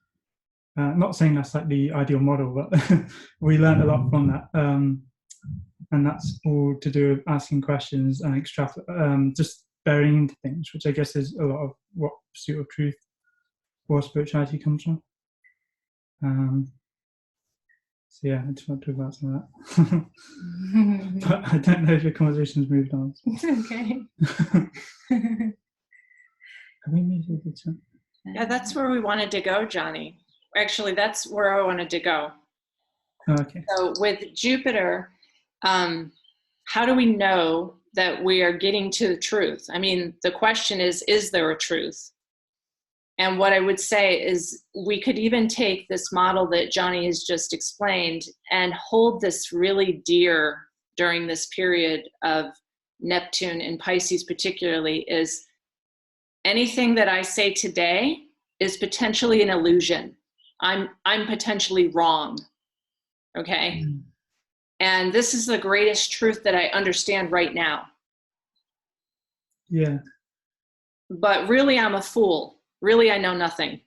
Not saying that's like the ideal model, but we learned a lot from that. And that's all to do with asking questions and just burying into things, which I guess is a lot of what pursuit of truth or spirituality comes from. So yeah, I just want to talk about some of that. But I don't know if the conversation's moved on. Okay. Have we moved on? Yeah, that's where we wanted to go, Johnny. Actually, that's where I wanted to go. Oh, okay. So with Jupiter, how do we know that we are getting to the truth? I mean, the question is there a truth? And what I would say is we could even take this model that Johnny has just explained and hold this really dear during this period of Neptune and Pisces particularly, is anything that I say today is potentially an illusion. I'm potentially wrong, okay? Mm. And this is the greatest truth that I understand right now. Yeah. But really, I'm a fool. Really, I know nothing.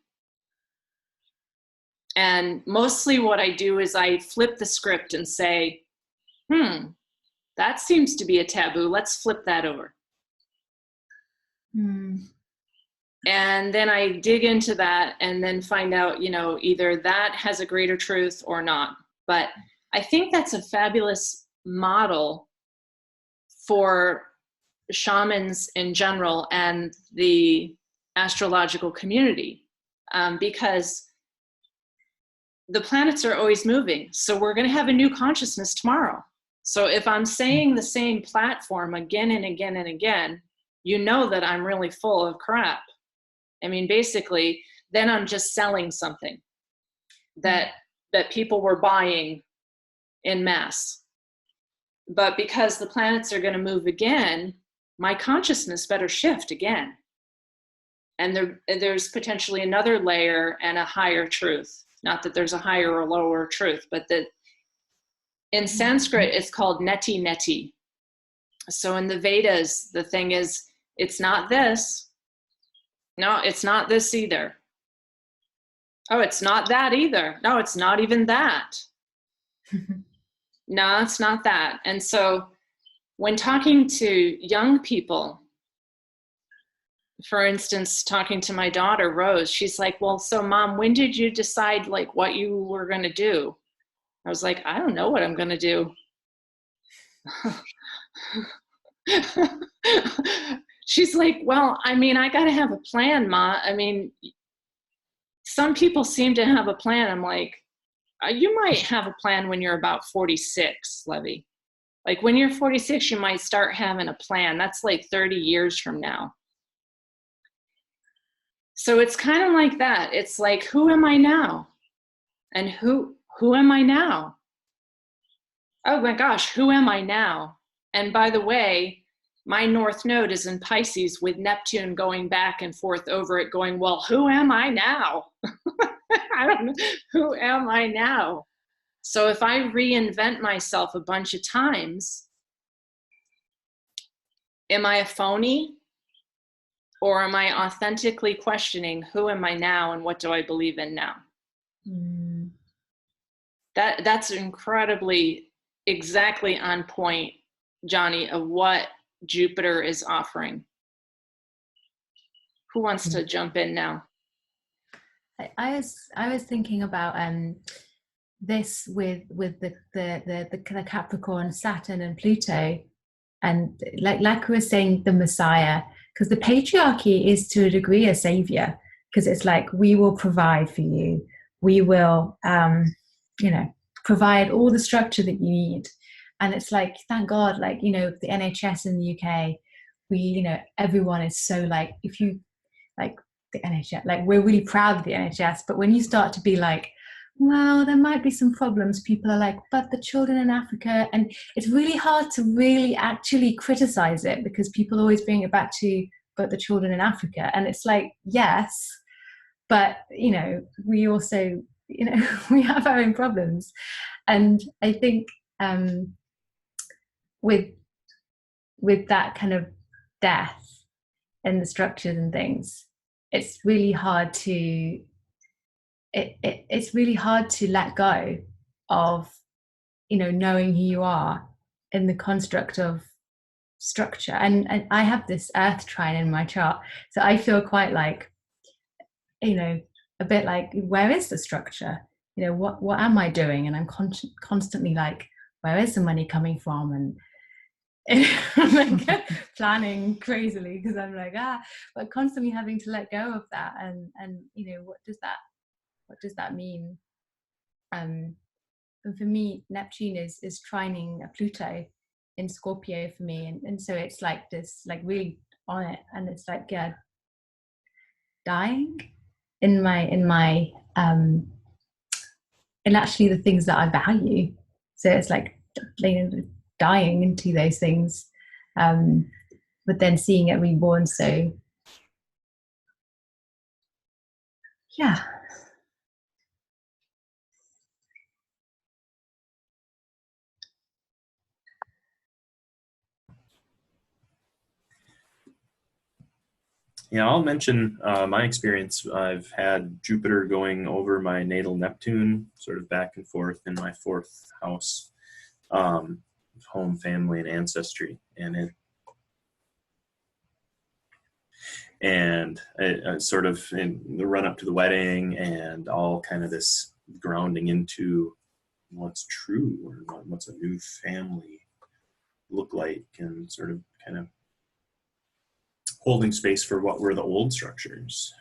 And mostly what I do is I flip the script and say, that seems to be a taboo. Let's flip that over. And then I dig into that and then find out, either that has a greater truth or not. But I think that's a fabulous model for shamans in general and the astrological community, because the planets are always moving. So we're going to have a new consciousness tomorrow. So if I'm saying the same platform again and again and again, you know that I'm really full of crap. I mean, basically, then I'm just selling something that people were buying in mass. But because the planets are going to move again, my consciousness better shift again. And there's potentially another layer and a higher truth. Not that there's a higher or lower truth, but that in Sanskrit, it's called neti neti. So in the Vedas, the thing is, it's not this. No, it's not this either. Oh, it's not that either. No, it's not even that. No, it's not that. And so when talking to young people, for instance, talking to my daughter, Rose, she's like, well, so Mom, when did you decide like what you were going to do? I was like, I don't know what I'm going to do. She's like, well, I mean, I got to have a plan, Ma. I mean, some people seem to have a plan. I'm like, you might have a plan when you're about 46, Levy. Like when you're 46, you might start having a plan. That's like 30 years from now. So it's kind of like that. It's like, who am I now? And who am I now? Oh my gosh, who am I now? And by the way, my North Node is in Pisces with Neptune going back and forth over it going, well, who am I now? I don't know. Who am I now? So if I reinvent myself a bunch of times, am I a phony? Or am I authentically questioning who am I now and what do I believe in now? Mm. That's incredibly exactly on point, Johnny, of what Jupiter is offering. Who wants to jump in now? I was thinking about this with the Capricorn, Saturn, and Pluto, and like we were saying, the Messiah, because the patriarchy is to a degree a savior, because it's like, we will provide for you, we will provide all the structure that you need. And it's like, thank God, like, the NHS in the UK, we, everyone is so like, if you like the NHS, like we're really proud of the NHS, but when you start to be like, well, there might be some problems, people are like, but the children in Africa, and it's really hard to really actually criticize it, because people always bring it back to, but the children in Africa. And it's like, yes, but we also, we have our own problems. And I think with that kind of death and the structures and things, it's really hard to it's really hard to let go of knowing who you are in the construct of structure. And I have this earth trine in my chart, so I feel quite like a bit like, where is the structure? What am I doing? And I'm constantly like, where is the money coming from? And I'm like planning crazily, because I'm like, but constantly having to let go of that, and what does that mean? And for me, Neptune is trining a Pluto in Scorpio for me, and so it's like this, like really on it, and it's like, yeah, dying in my and actually the things that I value. So it's like dying into those things, but then seeing it reborn. So yeah. Yeah, I'll mention my experience. I've had Jupiter going over my natal Neptune, sort of back and forth in my 4th house, home, family, and ancestry, and it sort of in the run up to the wedding, and all kind of this grounding into what's true, or what's a new family look like, and sort of kind of holding space for what were the old structures,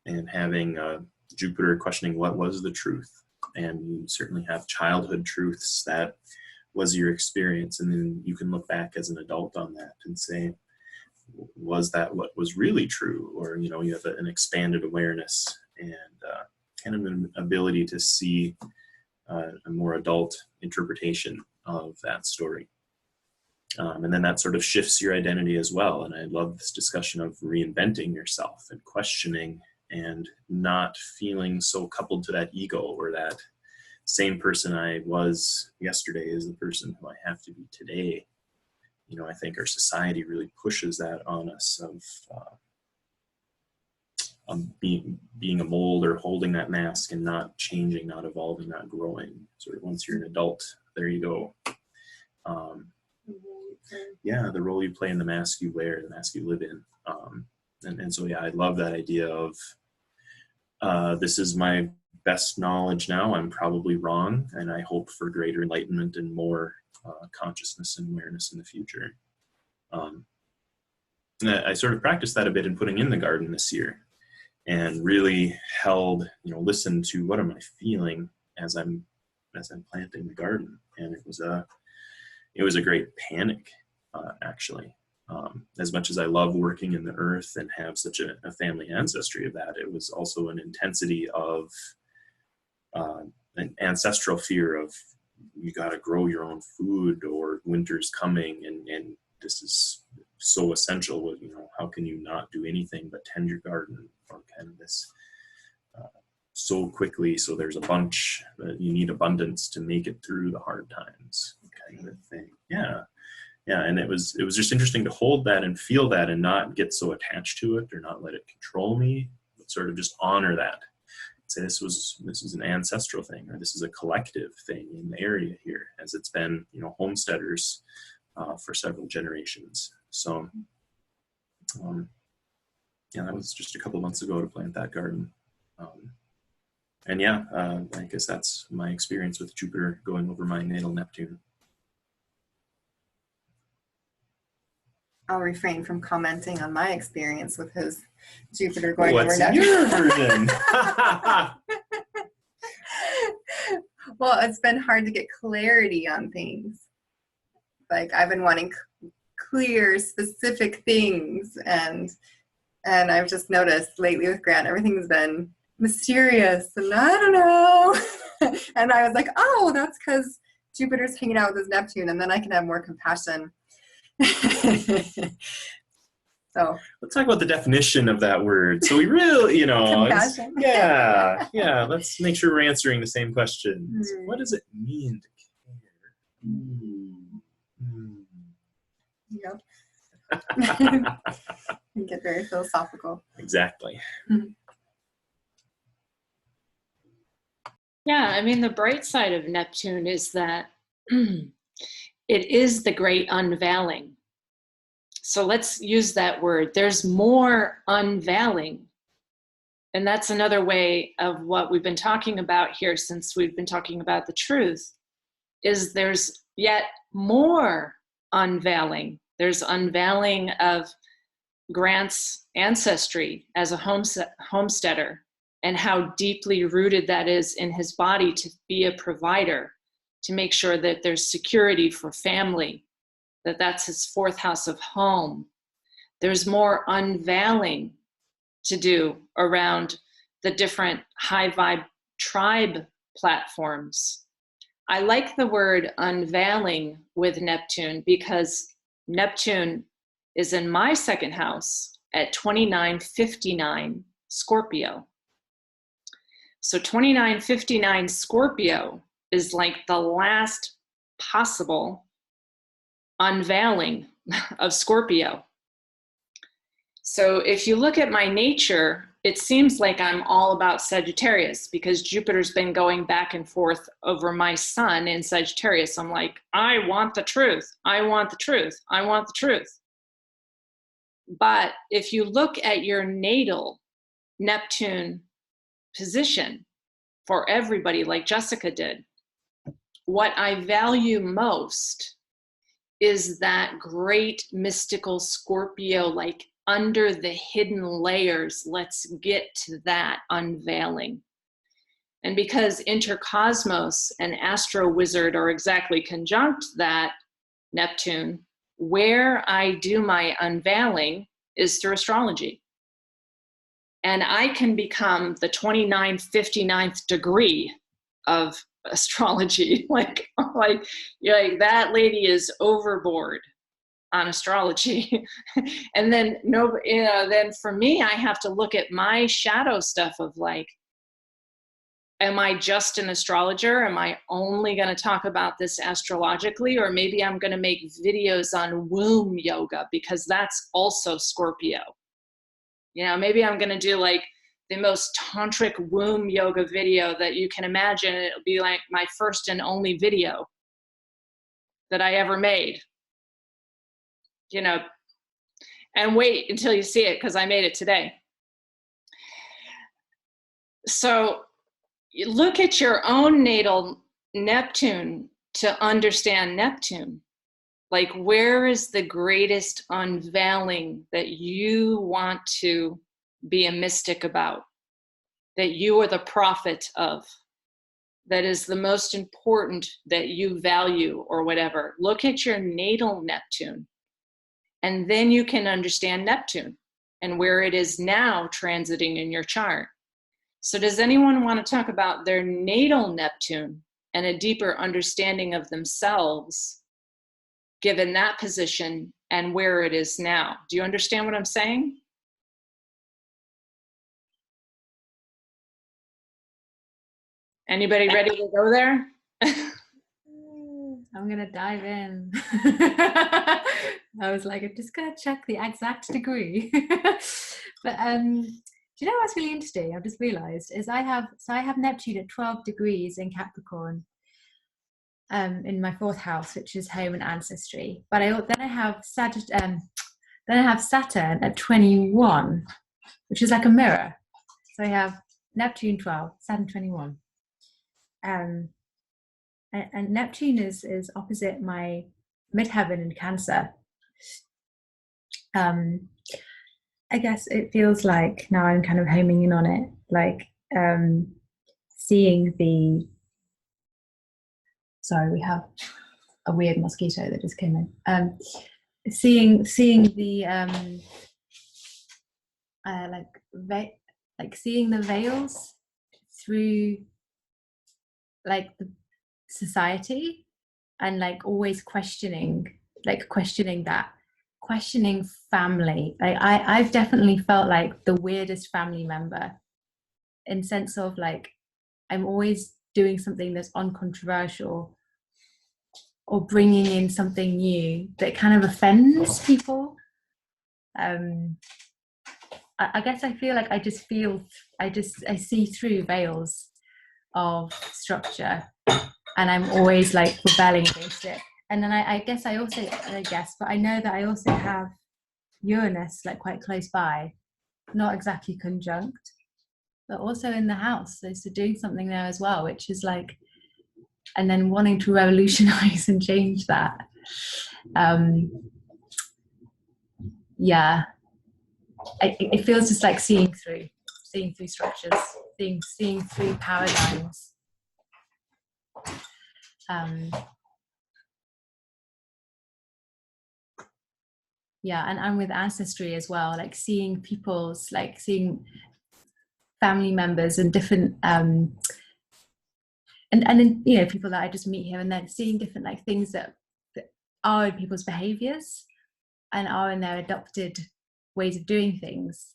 and having Jupiter questioning what was the truth. And you certainly have childhood truths that was your experience, and then you can look back as an adult on that and say, was that what was really true? Or, you know, you have an expanded awareness and kind of an ability to see a more adult interpretation of that story. And then that sort of shifts your identity as well. And I love this discussion of reinventing yourself and questioning and not feeling so coupled to that ego, or that same person I was yesterday is the person who I have to be today. You know, I think our society really pushes that on us of being a mold, or holding that mask and not changing, not evolving, not growing. Sort of once you're an adult, there you go. Yeah, the role you play in the mask you wear, the mask you live in. And so, yeah, I love that idea of this is my best knowledge now. I'm probably wrong, and I hope for greater enlightenment and more consciousness and awareness in the future. And I sort of practiced that a bit in putting in the garden this year, and really held, you know, listened to what am I feeling as I'm planting the garden. And it was a great panic, actually. As much as I love working in the earth and have such a family ancestry of that, it was also an intensity of an ancestral fear of, you got to grow your own food, or winter's coming, and this is so essential. You know, how can you not do anything but tend your garden, or kind of this so quickly, so there's a bunch, you need abundance to make it through the hard times, kind of thing. Yeah, and it was just interesting to hold that and feel that, and not get so attached to it, or not let it control me, but sort of just honor that. Say this is an ancestral thing, or this is a collective thing in the area here, as it's been, you know, homesteaders for several generations. So yeah, that was just a couple months ago to plant that garden. And yeah, I guess that's my experience with Jupiter going over my natal Neptune. I'll refrain from commenting on my experience with his Jupiter going over Neptune. What's your version? Well, it's been hard to get clarity on things. Like, I've been wanting clear, specific things, and I've just noticed lately with Grant, everything's been mysterious, and I don't know. And I was like, oh, that's because Jupiter's hanging out with his Neptune, and then I can have more compassion. So let's talk about the definition of that word. So we really, you know, yeah. Let's make sure we're answering the same questions. What does it mean to care? Yep. You get very philosophical. Exactly. Yeah, I mean, the bright side of Neptune is that it is the great unveiling. So let's use that word. There's more unveiling. And that's another way of what we've been talking about here, since we've been talking about the truth, is there's yet more unveiling. There's unveiling of Grant's ancestry as a homesteader, and how deeply rooted that is in his body to be a provider, to make sure that there's security for family, that's his fourth house of home. There's more unveiling to do around the different high vibe tribe platforms. I like the word unveiling with Neptune, because Neptune is in my second house at 2959 Scorpio. So 2959 Scorpio is like the last possible unveiling of Scorpio. So if you look at my nature, it seems like I'm all about Sagittarius, because Jupiter's been going back and forth over my sun in Sagittarius. I'm like, I want the truth. I want the truth. I want the truth. But if you look at your natal Neptune position for everybody, like Jessica did, what I value most is that great mystical Scorpio, like under the hidden layers, let's get to that unveiling. And because Intercosmos and Astro Wizard are exactly conjunct that Neptune, where I do my unveiling is through astrology. And I can become the 29th, 59th degree of astrology. like that lady is overboard on astrology. And then then for me, I have to look at my shadow stuff of like, am I just an astrologer? Am I only going to talk about this astrologically? Or maybe I'm going to make videos on womb yoga because that's also Scorpio. Maybe I'm going to do like the most tantric womb yoga video that you can imagine. It'll be like my first and only video that I ever made. And wait until you see it because I made it today. So you look at your own natal Neptune to understand Neptune. Like, where is the greatest unveiling that you want to be a mystic about, that you are the prophet of, that is the most important that you value or whatever? Look at your natal Neptune, and then you can understand Neptune and where it is now transiting in your chart. So does anyone want to talk about their natal Neptune and a deeper understanding of themselves given that position and where it is now? Do you understand what I'm saying? Anybody ready to go there? I'm gonna dive in. I was like, I'm just gonna check the exact degree. But do you know what's really interesting? I've just realised is I have Neptune at 12 degrees in Capricorn, in my 4th house, which is home and ancestry. But then I have Saturn at 21, which is like a mirror. So I have Neptune 12, Saturn 21. And Neptune is opposite my midheaven in Cancer. I guess it feels like now I'm kind of homing in on it, like seeing the. Sorry, we have a weird mosquito that just came in. Seeing the seeing the veils through like the society, and like always questioning family. Like I've definitely felt like the weirdest family member, in sense of like I'm always doing something that's uncontroversial or bringing in something new that kind of offends people. I guess I feel like I see through veils of structure, and I'm always like rebelling against it. And then I know that I also have Uranus like quite close by, not exactly conjunct, but also in the house. So doing something there as well, which is like, and then wanting to revolutionize and change that. It feels just like seeing through structures, seeing through paradigms. And with ancestry as well, like seeing family members and different and then people that I just meet here and then, seeing different like things that are in people's behaviors and are in their adopted ways of doing things,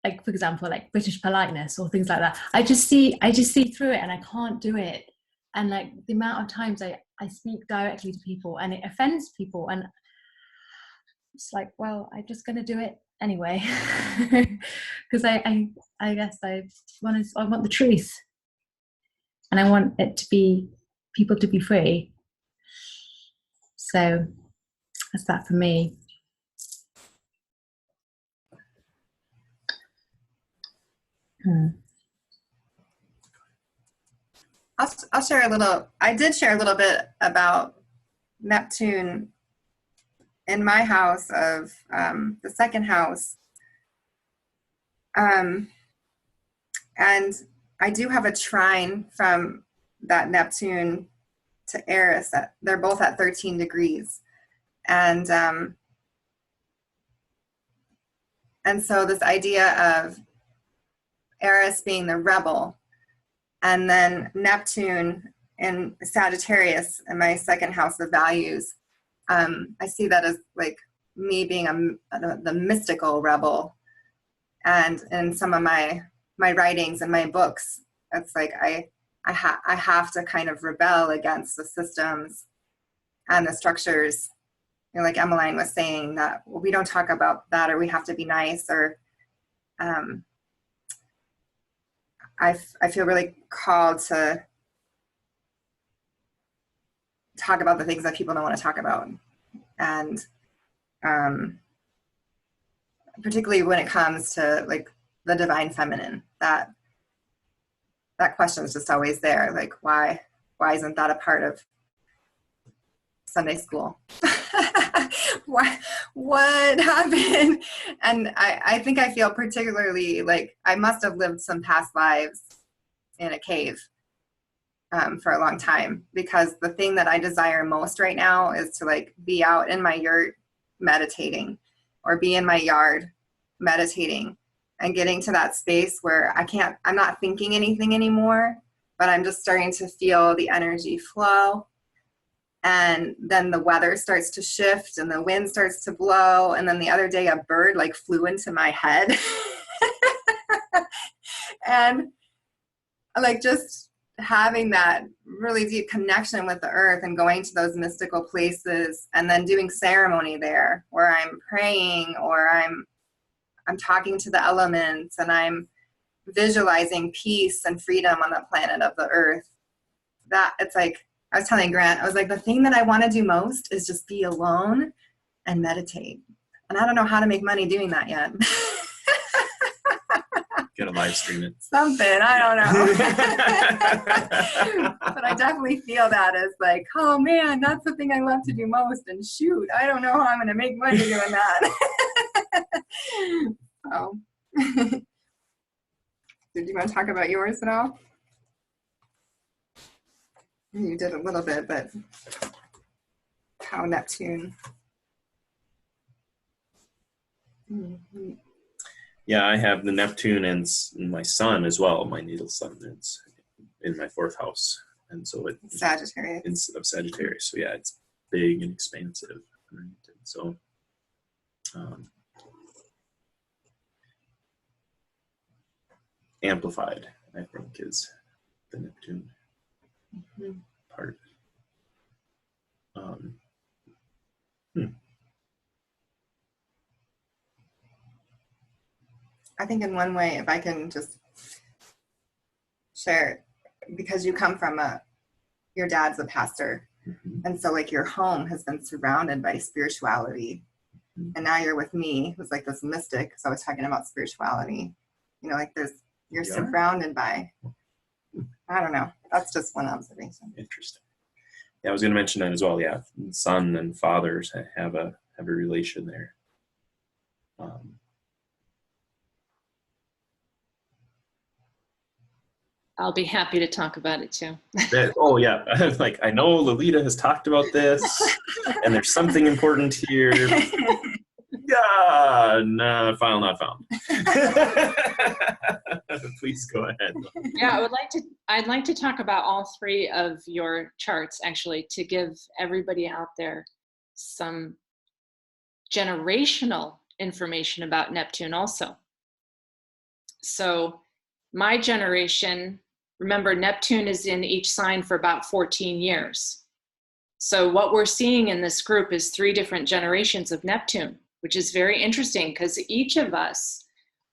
like for example like British politeness or things like that. I just see through it, and I can't do it. And like the amount of times I speak directly to people and it offends people, and it's like, well, I'm just going to do it anyway, because I guess I want the truth, and I want it to be people to be free. So that's that for me. I'll share a little. I did share a little bit about Neptune in my house of the second house. And I do have a trine from that Neptune to Eris. That they're both at 13 degrees. And so this idea of Eris being the rebel, and then Neptune in Sagittarius in my second house of values, I see that as like me being the mystical rebel. And in some of my writings and my books, it's like I have to kind of rebel against the systems and the structures. You know, like Emmeline was saying, that well, we don't talk about that, or we have to be nice, or I feel really called to talk about the things that people don't want to talk about. And particularly when it comes to like the divine feminine, that question is just always there. Like, why isn't that a part of Sunday school? What happened? And I think I feel particularly like I must have lived some past lives in a cave for a long time, because the thing that I desire most right now is to like be out in my yurt meditating, or be in my yard meditating, and getting to that space where I'm not thinking anything anymore, but I'm just starting to feel the energy flow. And then the weather starts to shift and the wind starts to blow. And then the other day, a bird like flew into my head. And like just having that really deep connection with the earth and going to those mystical places, and then doing ceremony there where I'm praying, or I'm talking to the elements, and I'm visualizing peace and freedom on the planet of the earth. That it's like, I was telling Grant, I was like, the thing that I want to do most is just be alone and meditate. And I don't know how to make money doing that yet. Gotta live stream it. Something, I don't know. But I definitely feel that as like, oh man, that's the thing I love to do most. And shoot, I don't know how I'm going to make money doing that. So, did you want to talk about yours at all? You did a little bit, but how Neptune. Mm-hmm. Yeah, I have the Neptune and my sun as well. My natal sun is in my fourth house, and so it's Sagittarius. Of Sagittarius. So yeah, it's big and expansive. Right? And so, amplified, I think, is the Neptune part. I think in one way, if I can just share, because you come from your dad's a pastor, and so like your home has been surrounded by spirituality, and now you're with me, who's like this mystic. So I was talking about spirituality, you know, like you're surrounded by, I don't know. That's just one observation. Interesting. Yeah, I was going to mention that as well. Yeah, son and fathers have a relation there. I'll be happy to talk about it too. Oh yeah, like I know Lolita has talked about this, and there's something important here. Yeah, no, file not found. Please go ahead. Yeah, I'd like to talk about all three of your charts, actually, to give everybody out there some generational information about Neptune also. So my generation, remember, Neptune is in each sign for about 14 years. So what we're seeing in this group is 3 different generations of Neptune, which is very interesting because each of us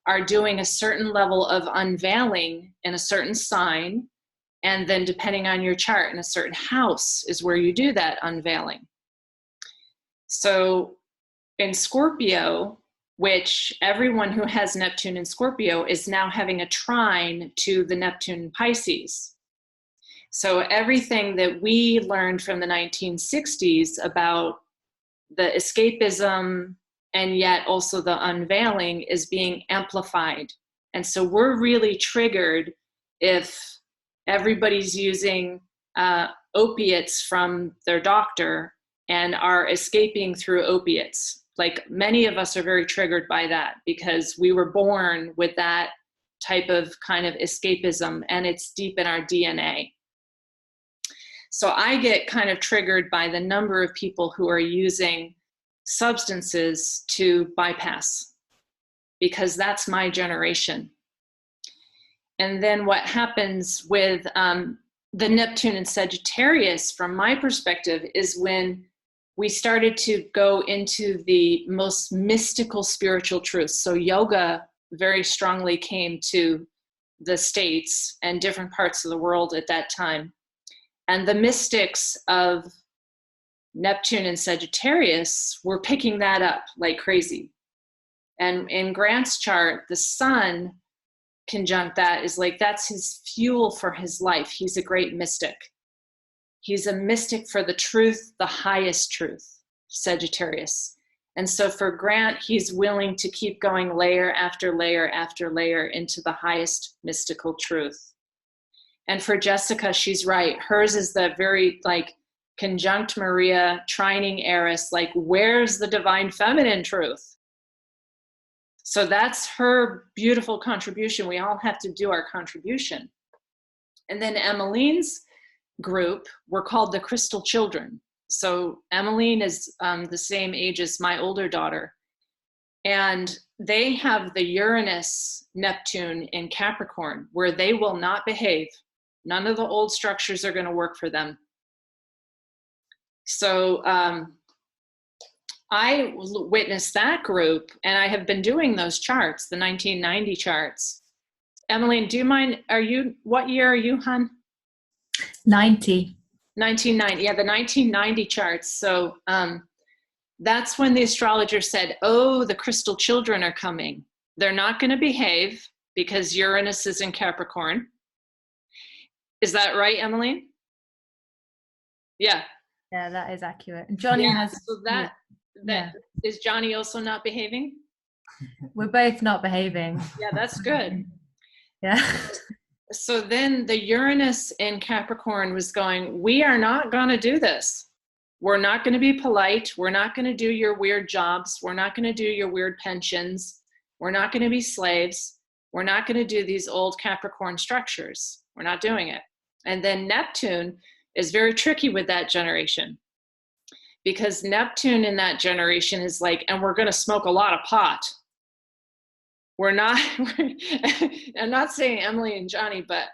are doing a certain level of unveiling in a certain sign, and then depending on your chart, in a certain house is where you do that unveiling. So in Scorpio, which everyone who has Neptune in Scorpio is now having a trine to the Neptune in Pisces. So everything that we learned from the 1960s about the escapism and yet also the unveiling is being amplified. And so we're really triggered if everybody's using opiates from their doctor and are escaping through opiates. Like, many of us are very triggered by that because we were born with that type of kind of escapism, and it's deep in our DNA. So I get kind of triggered by the number of people who are using substances to bypass, because that's my generation. And then what happens with the Neptune and Sagittarius, from my perspective, is when we started to go into the most mystical spiritual truths. So yoga very strongly came to the States and different parts of the world at that time. And the mystics of Neptune and Sagittarius were picking that up like crazy. And in Grant's chart, the sun conjunct that is like, that's his fuel for his life. He's a great mystic. He's a mystic for the truth, the highest truth, Sagittarius. And so for Grant, he's willing to keep going layer after layer after layer into the highest mystical truth. And for Jessica, she's right. Hers is the very like conjunct Maria, trining Eris, like, where's the divine feminine truth? So that's her beautiful contribution. We all have to do our contribution. And then Emmeline's group were called the Crystal Children. So Emmeline is the same age as my older daughter. And they have the Uranus Neptune in Capricorn, where they will not behave. None of the old structures are going to work for them. So I witnessed that group, and I have been doing those charts, the 1990 charts. Emmeline, do you mind, what year are you, hon? 90. 1990, yeah, the 1990 charts. So that's when the astrologer said, oh, the crystal children are coming. They're not going to behave because Uranus is in Capricorn. Is that right, Emmeline? Yeah. Yeah, that is accurate. And Johnny has. So is Johnny also not behaving? We're both not behaving. Yeah, that's good. Yeah. So then the Uranus in Capricorn was going, we are not going to do this. We're not going to be polite. We're not going to do your weird jobs. We're not going to do your weird pensions. We're not going to be slaves. We're not going to do these old Capricorn structures. We're not doing it. And then Neptune is very tricky with that generation, because Neptune in that generation is like, and we're going to smoke a lot of pot. We're not, I'm not saying Emily and Johnny, but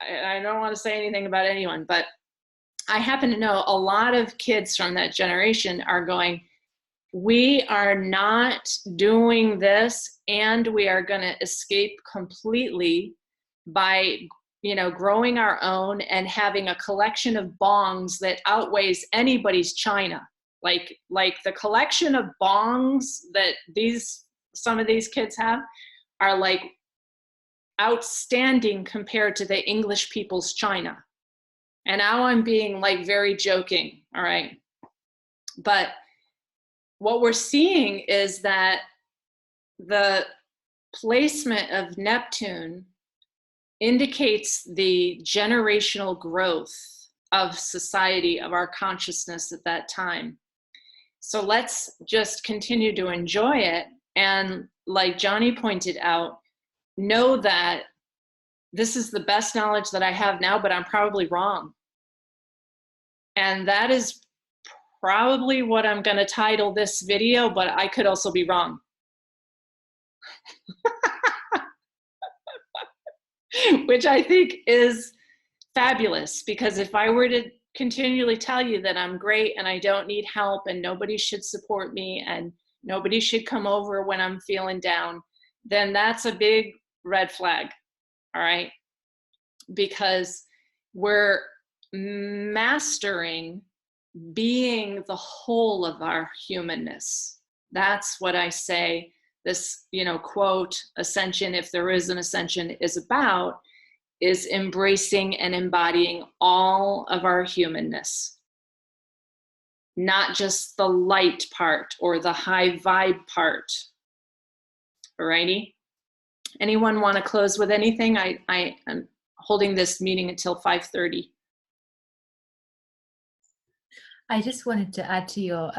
I don't want to say anything about anyone, but I happen to know a lot of kids from that generation are going, we are not doing this, and we are going to escape completely by, growing our own and having a collection of bongs that outweighs anybody's china. Like the collection of bongs that some of these kids have are like outstanding compared to the English people's china. And now I'm being like very joking, all right? But what we're seeing is that the placement of Neptune indicates the generational growth of society, of our consciousness at that time. So let's just continue to enjoy it. And like Johnny pointed out, know that this is the best knowledge that I have now, but I'm probably wrong. And that is probably what I'm going to title this video, but I could also be wrong. Which I think is fabulous, because if I were to continually tell you that I'm great and I don't need help and nobody should support me and nobody should come over when I'm feeling down, then that's a big red flag, all right? Because we're mastering being the whole of our humanness. That's what I say this, quote, ascension, if there is an ascension, is about, is embracing and embodying all of our humanness. not just the light part or the high vibe part. Alrighty. Anyone want to close with anything? I am holding this meeting until 5:30. I just wanted to add to your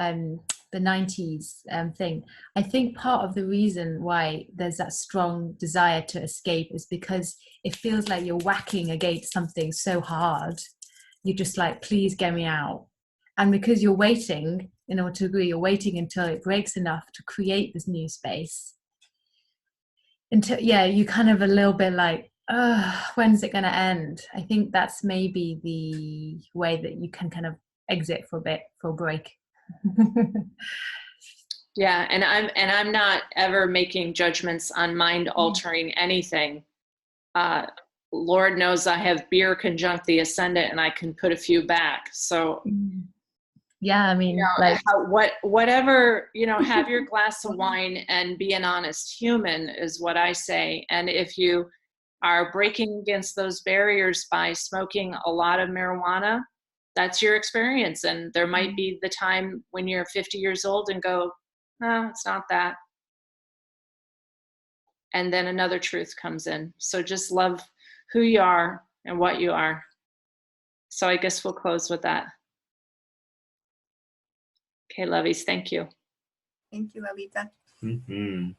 the 90s thing. I think part of the reason why there's that strong desire to escape is because it feels like you're whacking against something so hard. You're just like, please get me out. And because you're waiting, in order to agree, you're waiting until it breaks enough to create this new space. Until, yeah, you kind of a little bit like, when's it going to end? I think that's maybe the way that you can kind of exit for a bit, for a break. Yeah, and I'm not ever making judgments on mind altering anything. Lord knows I have beer conjunct the ascendant, and I can put a few back. So yeah, I mean, you know, whatever, you know, have your glass of wine and be an honest human is what I say. And if you are breaking against those barriers by smoking a lot of marijuana, that's your experience. And there might be the time when you're 50 years old and go, no, it's not that. And then another truth comes in. So just love who you are and what you are. So I guess we'll close with that. Okay, lovies, thank you. Thank you, Lalita. Mm-hmm.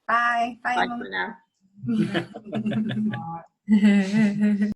Bye. Bye, Bye Emily. for now. yeah.